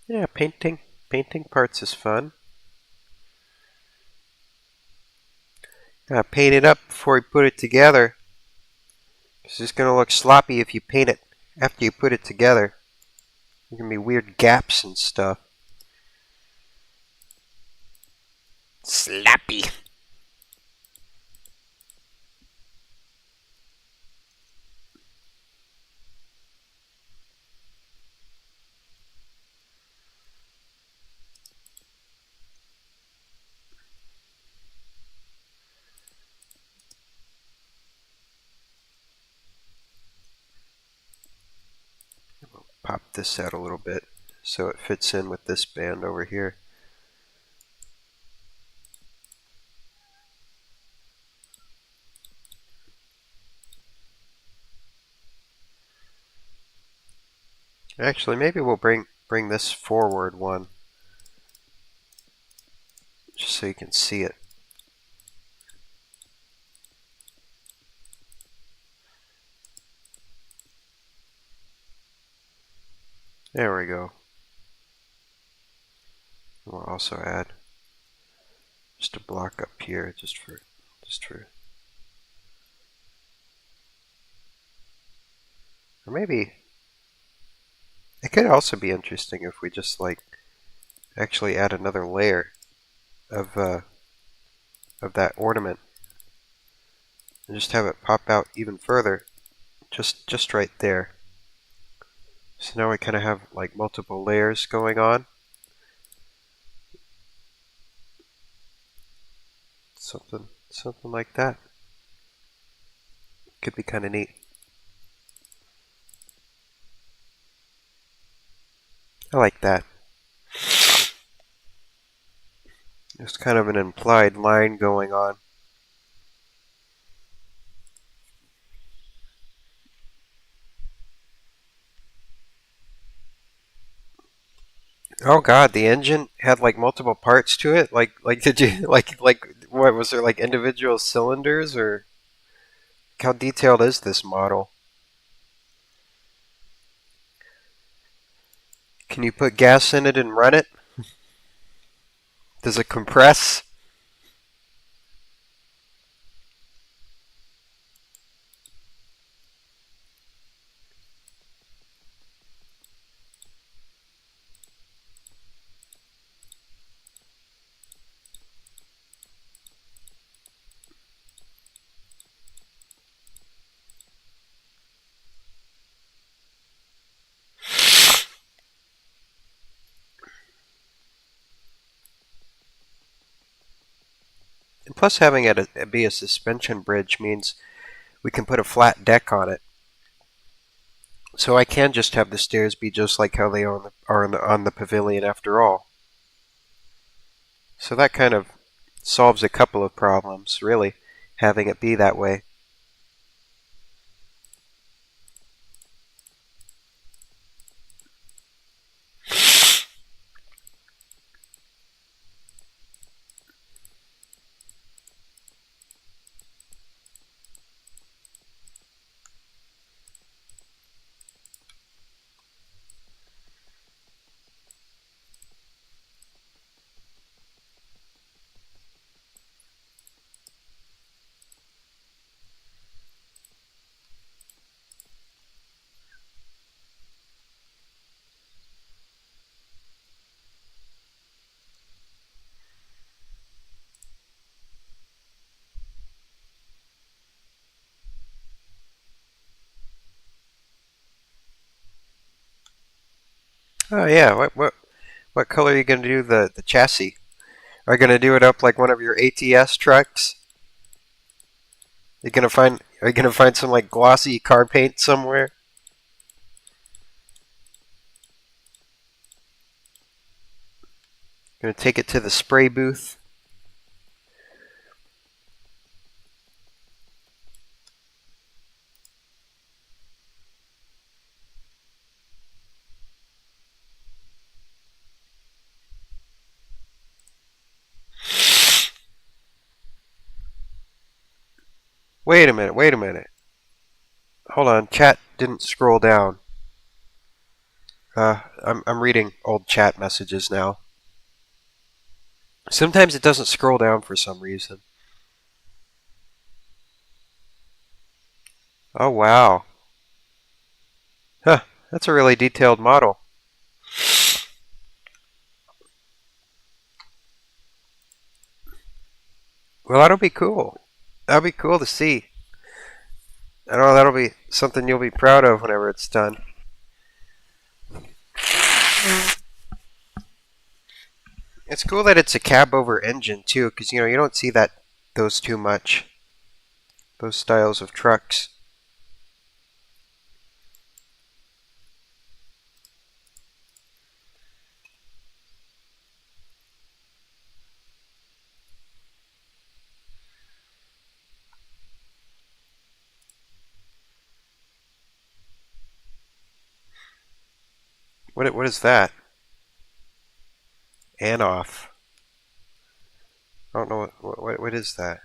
Yeah, painting parts is fun. Paint it up before you put it together. It's just going to look sloppy if you paint it after you put it together. There's going to be weird gaps and stuff. Sloppy. Pop this out a little bit so it fits in with this band over here. Actually, maybe we'll bring this forward one just so you can see it. There we go. We'll also add just a block up here just for or maybe it could also be interesting if we just like actually add another layer of that ornament and just have it pop out even further, just right there. So now we kind of have like multiple layers going on. Something like that. Could be kind of neat. I like that. There's kind of an implied line going on. Oh God, the engine had like multiple parts to it. Like did you like what was there like individual cylinders or how detailed is this model? Can you put gas in it and run it? Does it compress? And plus, having it be a suspension bridge means we can put a flat deck on it. So I can just have the stairs be just like how they are on the pavilion after all. So that kind of solves a couple of problems, really, having it be that way. Oh yeah, what color are you going to do the chassis? Are you going to do it up like one of your ATS trucks? Are you gonna find some like glossy car paint somewhere? Gonna take it to the spray booth? Wait a minute, wait a minute. Hold on, chat didn't scroll down. I'm reading old chat messages now. Sometimes it doesn't scroll down for some reason. Oh wow. Huh, that's a really detailed model. Well, that'll be cool. That'll be cool to see. I know that'll be something you'll be proud of whenever it's done. It's cool that it's a cab over engine too, because you know you don't see those too much. Those styles of trucks. What is that? And off. I don't know what is that.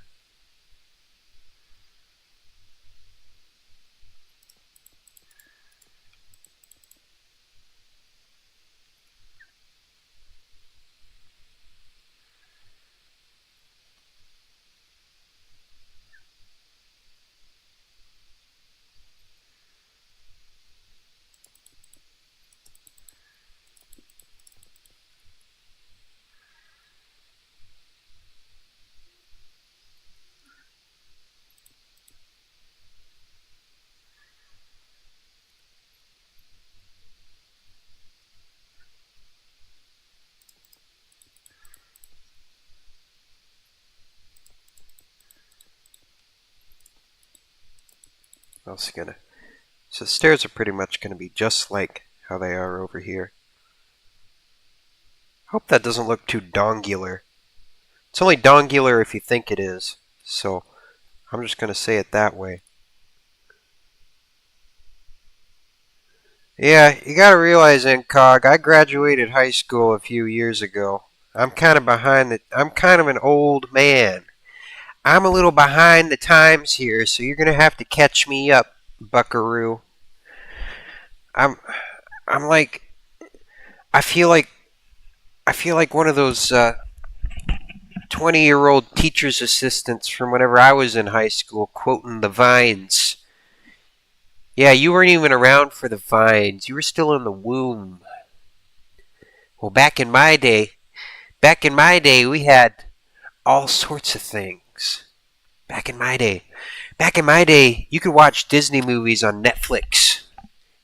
What else gonna? So the stairs are pretty much gonna be just like how they are over here. Hope that doesn't look too dongular. It's only dongular if you think it is. So I'm just going to say it that way. Yeah, you gotta realize, Incog, I graduated high school a few years ago. I'm kind of behind the. I'm kind of an old man. I'm a little behind the times here, so you're gonna have to catch me up, Buckaroo. I'm. I'm like. I feel like. I feel like one of those 20-year-old teacher's assistants from whenever I was in high school, quoting the Vines. Yeah, you weren't even around for the Vines. You were still in the womb. Well, back in my day, we had all sorts of things. Back in my day. Back in my day, you could watch Disney movies on Netflix.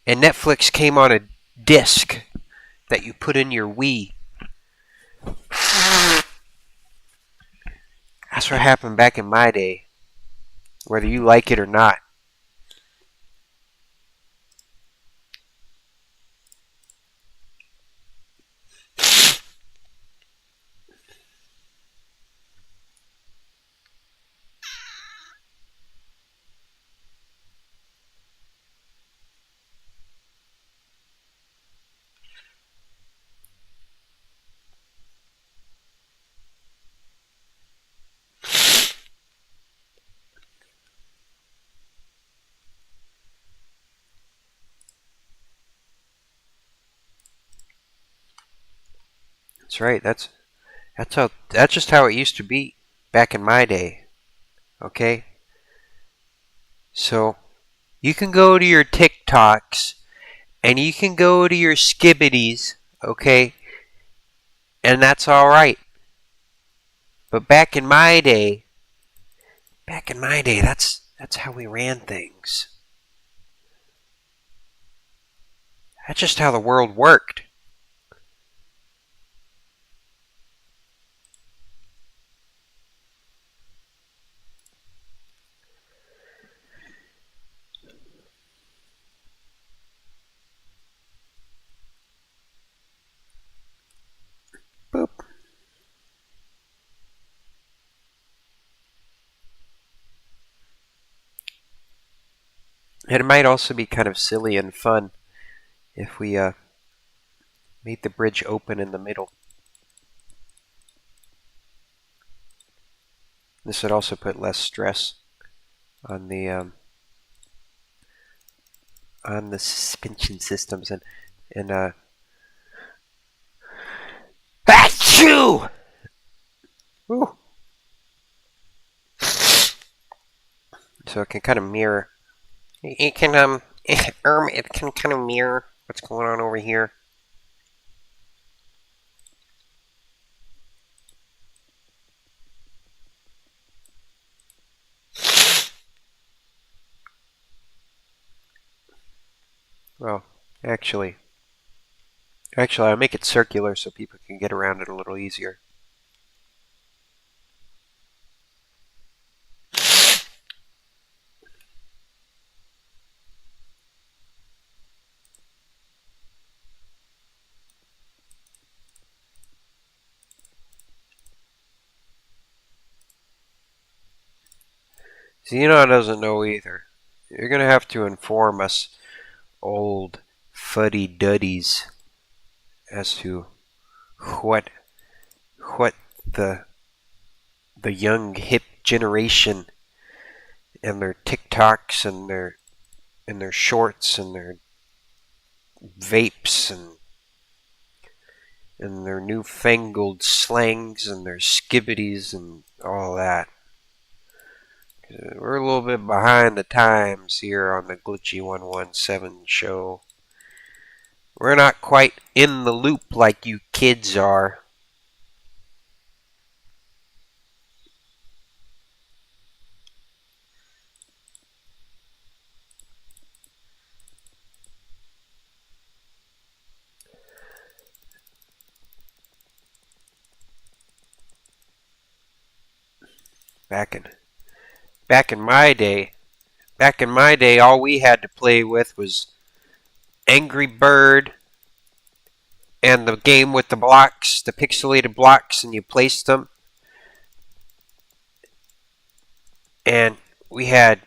And Netflix came on a disc that you put in your Wii. That's what happened back in my day, whether you like it or not. That's right. That's just how it used to be back in my day. Okay? So, you can go to your TikToks and you can go to your skibbities, okay? And that's all right. But back in my day, that's how we ran things. That's just how the world worked. Boop. And it might also be kind of silly and fun if we made the bridge open in the middle. This would also put less stress on the suspension systems and achoo! Ooh. So it can kind of mirror. It can it can kind of mirror what's going on over here. Well, actually, I'll make it circular so people can get around it a little easier. Xenon doesn't know either. You're gonna have to inform us old fuddy-duddies as to what the the young hip generation and their TikToks and their shorts and their vapes and their newfangled slangs and their skibbities and all that. We're a little bit behind the times here on the Glitchy117 show. We're not quite in the loop like you kids are. Back in my day, all we had to play with was Angry Bird and the game with the blocks, the pixelated blocks, and you placed them. and we had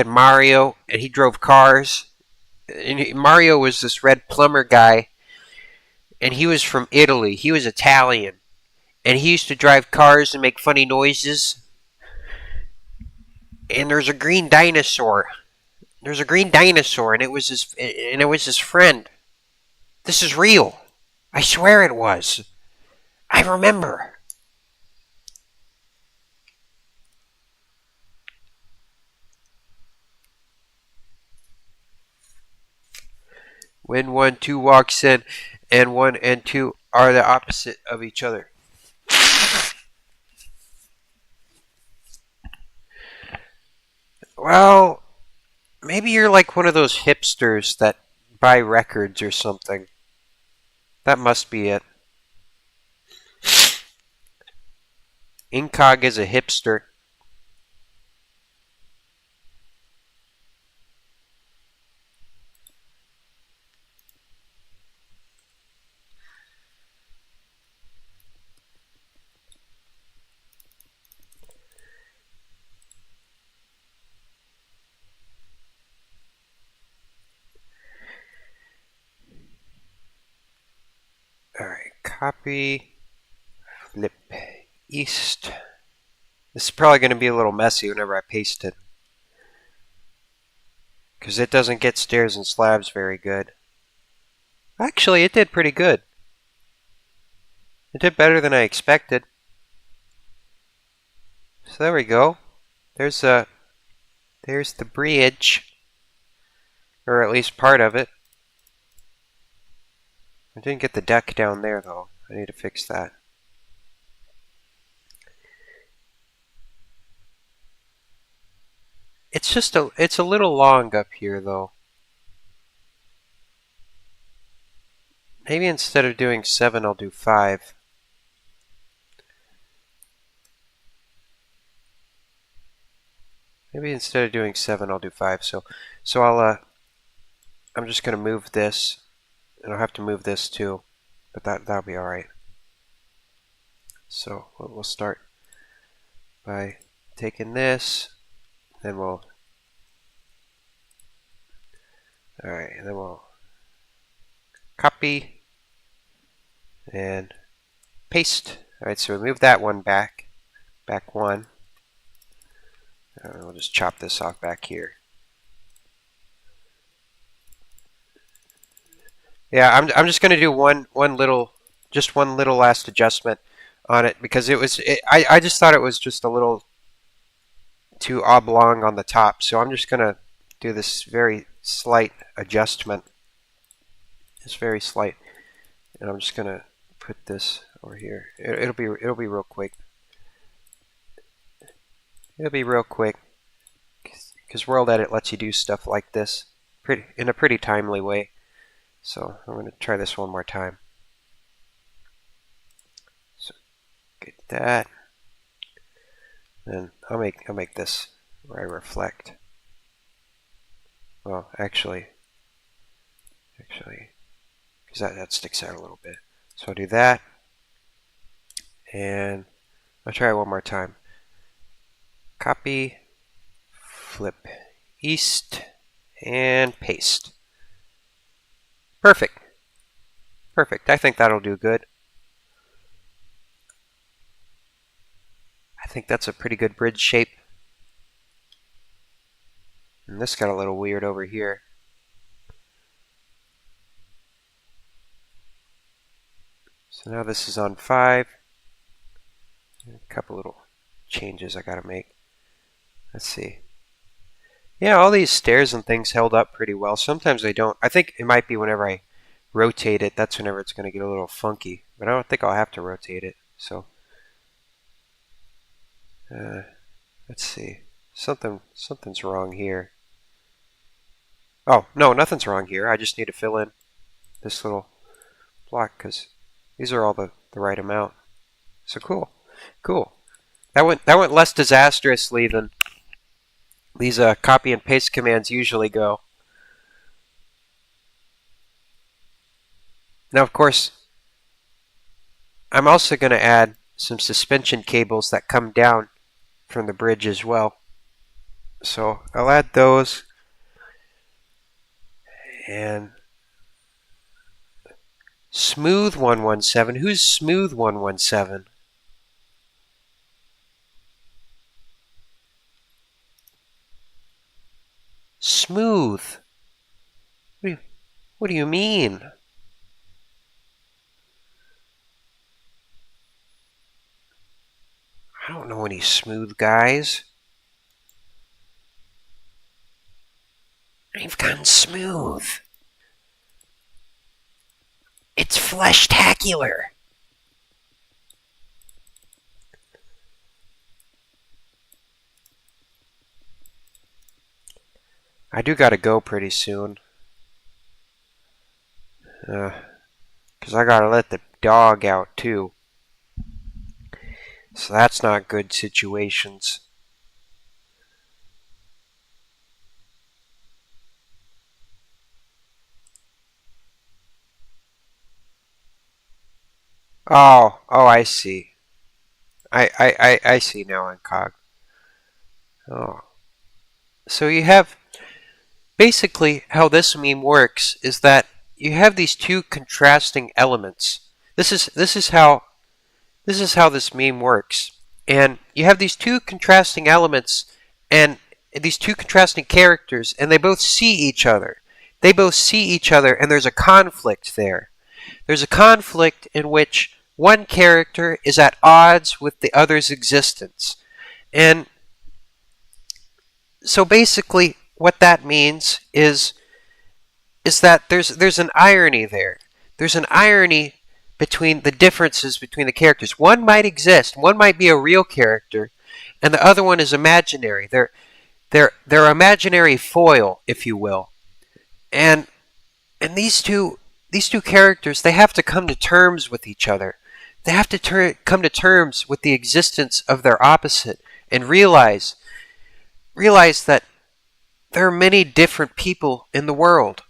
Mario, and he drove cars. And Mario was this red plumber guy, and he was from Italy. He was Italian, and he used to drive cars and make funny noises. And there's a green dinosaur. There's a green dinosaur, and it was his friend. This is real. I swear it was. I remember. When 1, 2 walks in, and 1 and 2 are the opposite of each other. Well, maybe you're like one of those hipsters that buy records or something. That must be it. Incog is a hipster. Alright, copy, flip, east. This is probably going to be a little messy whenever I paste it, because it doesn't get stairs and slabs very good. Actually, it did pretty good. It did better than I expected. So there we go. There's the bridge, or at least part of it. I didn't get the deck down there though. I need to fix that. It's a little long up here though. Maybe instead of doing 7, I'll do 5. Maybe instead of doing 7, I'll do 5. So I'm just gonna move this, and I'll have to move this too, but that'll be all right. So we'll start by taking this, then we'll and then we'll copy and paste. Alright, so we move that one back 1. We'll just chop this off back here. Yeah, I'm just gonna do one little last adjustment on it, because I just thought it was just a little too oblong on the top, so I'm just gonna do this very slight adjustment. It's very slight, and I'm just gonna put this over here. It'll be real quick. It'll be real quick, because World Edit lets you do stuff like this in a pretty timely way. So I'm gonna try this one more time. So get that. Then I'll make this where I reflect. Well, actually, because that sticks out a little bit. So I'll do that, and I'll try it one more time. Copy, flip, east, and paste. Perfect. Perfect. I think that'll do good. I think that's a pretty good bridge shape. And this got a little weird over here. So now this is on 5. A couple little changes I gotta make. Let's see. Yeah, all these stairs and things held up pretty well. Sometimes they don't. I think it might be whenever I rotate it, that's whenever it's going to get a little funky. But I don't think I'll have to rotate it. So let's see. Something's wrong here. Oh, no, nothing's wrong here. I just need to fill in this little block, because these are all the right amount. So cool. That went less disastrously than these copy and paste commands usually go. Now, of course, I'm also going to add some suspension cables that come down from the bridge as well. So I'll add those. And Smooth117. Who's Smooth117? Smooth. What do you mean? I don't know any smooth guys. I've gone smooth. It's fleshtacular. I do gotta go pretty soon. Because I gotta let the dog out too. So that's not good situations. Oh, I see. I see now, Incog. Oh. So you have, basically how this meme works is that you have these two contrasting elements. This is how this meme works. And you have these two contrasting elements and these two contrasting characters, and they both see each other. They both see each other, and there's a conflict there. There's a conflict in which one character is at odds with the other's existence. And so basically what that means is that there's an irony there. There's an irony between the differences between the characters. One might exist, one might be a real character, and the other one is imaginary. They're imaginary foil, if you will. And these two characters, they have to come to terms with each other. They have to come to terms with the existence of their opposite and realize that there are many different people in the world.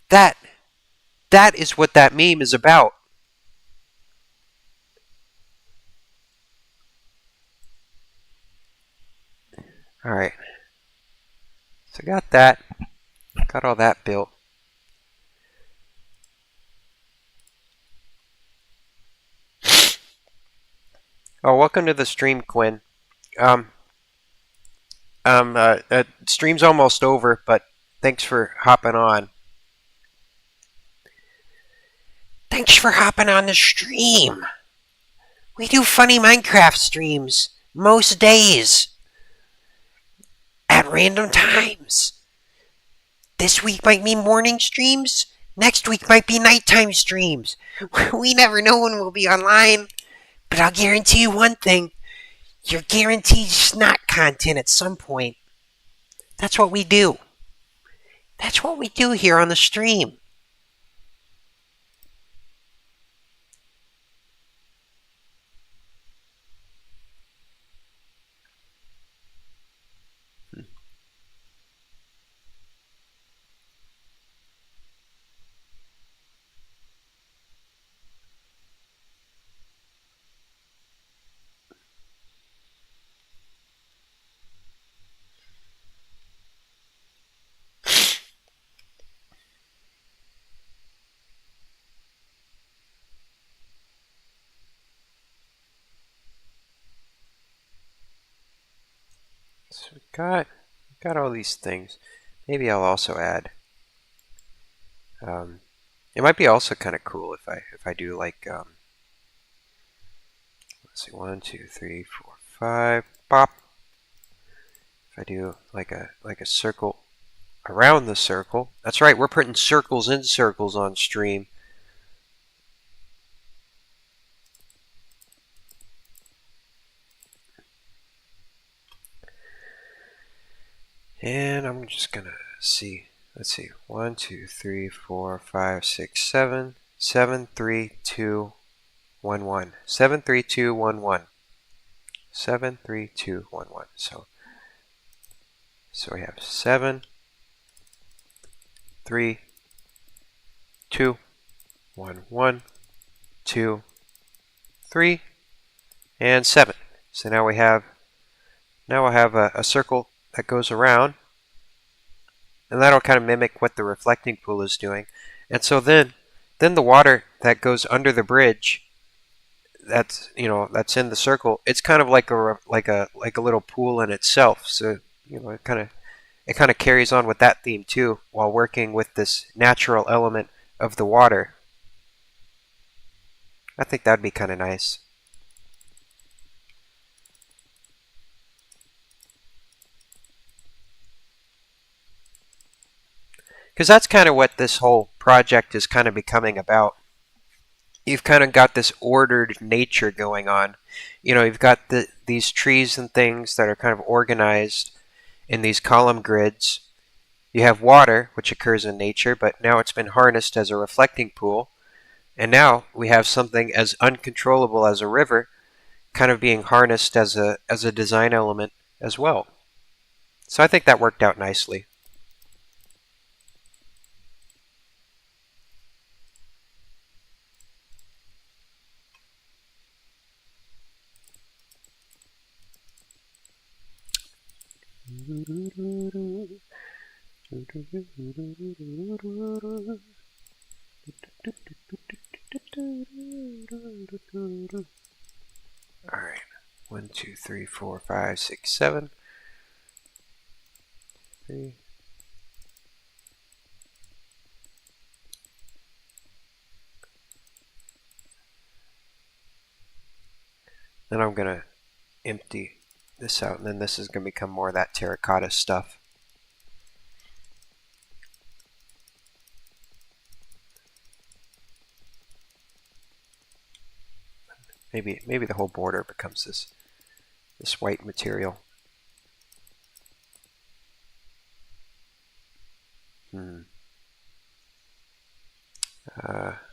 That is what that meme is about. Alright. So I got that. Got all that built. Oh, welcome to the stream, Quinn. Stream's almost over, but thanks for hopping on. Thanks for hopping on the stream. We do funny Minecraft streams most days at random times. This week might be morning streams. Next week might be nighttime streams. We never know when we'll be online. But I'll guarantee you one thing. You're guaranteed snot content at some point. That's what we do. That's what we do here on the stream. So we got all these things. Maybe I'll also add. It might be also kind of cool if I do like let's see, 1, 2, 3, 4, 5, pop. If I do like a circle around the circle. That's right, we're putting circles in circles on stream. And I'm just gonna see. Let's see. 1, 2, 3, 4, 5, 6, 7. 7, 3, 2, 1, 1. 7, 3, 2, 1, 1. 7, 3, 2, 1, 1. So we have 7, 3, 2, 1, 1, 2, 3, and 7. So now we'll have a circle that goes around, and that'll kind of mimic what the reflecting pool is doing. And so then the water that goes under the bridge, that's in the circle, it's kind of like a little pool in itself. So it kind of carries on with that theme too, while working with this natural element of the water. I think that'd be kind of nice. Because that's kind of what this whole project is kind of becoming about. You've kind of got this ordered nature going on. You've got these trees and things that are kind of organized in these column grids. You have water, which occurs in nature, but now it's been harnessed as a reflecting pool. And now we have something as uncontrollable as a river kind of being harnessed as a design element as well. So I think that worked out nicely. Alright, 1, 2, 3, 4, 5, 6, 7. 3. Then I'm going to empty this out, and then this is going to become more of that terracotta stuff. Maybe the whole border becomes this white material.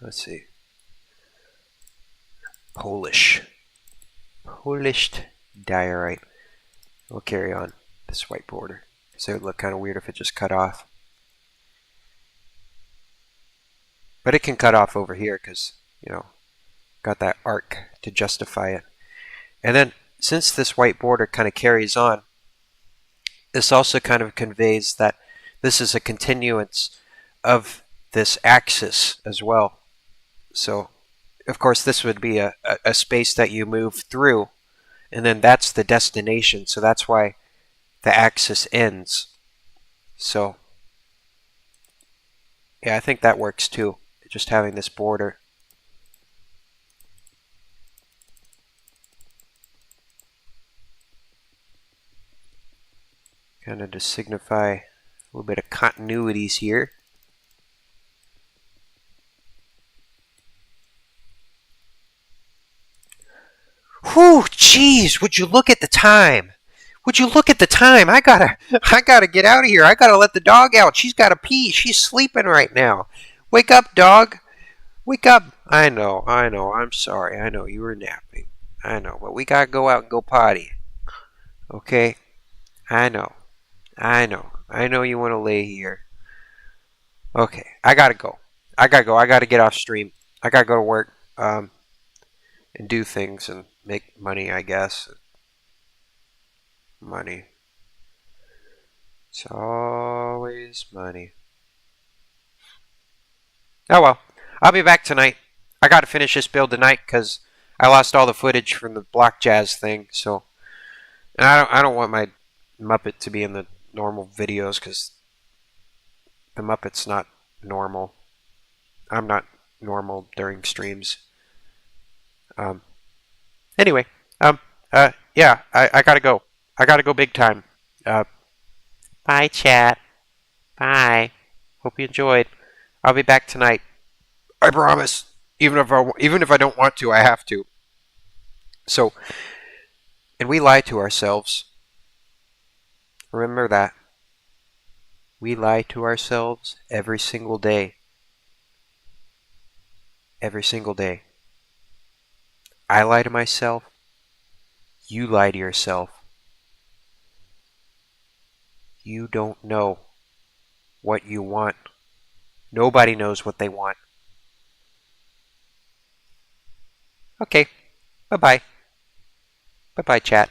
Let's see. Polished diorite. We'll carry on this white border, so it would look kind of weird if it just cut off. But it can cut off over here because, got that arc to justify it. And then, since this white border kind of carries on, this also kind of conveys that this is a continuance of this axis as well. So, of course, this would be a space that you move through, and then that's the destination. So that's why the axis ends. So, yeah, I think that works too, just having this border. Kind of to signify a little bit of continuities here. Whew, jeez, would you look at the time? Would you look at the time? I gotta get out of here. I gotta let the dog out. She's gotta pee. She's sleeping right now. Wake up, dog. Wake up. I know. I'm sorry. I know you were napping. I know, but we gotta go out and go potty. Okay? I know. I know you want to lay here. Okay, I gotta go. I gotta get off stream. I gotta go to work and do things and make money, I guess. Money. It's always money. Oh well. I'll be back tonight. I gotta finish this build tonight because I lost all the footage from the block jazz thing. So, and I don't want my Muppet to be in the normal videos because the Muppet's not normal. I'm not normal during streams. Anyway, yeah, I gotta go. I gotta go big time. Bye, chat. Bye. Hope you enjoyed. I'll be back tonight. I promise. Even if I don't want to, I have to. So, and we lie to ourselves. Remember that. We lie to ourselves every single day. Every single day. I lie to myself. You lie to yourself. You don't know what you want. Nobody knows what they want. Okay. Bye-bye. Bye-bye, chat.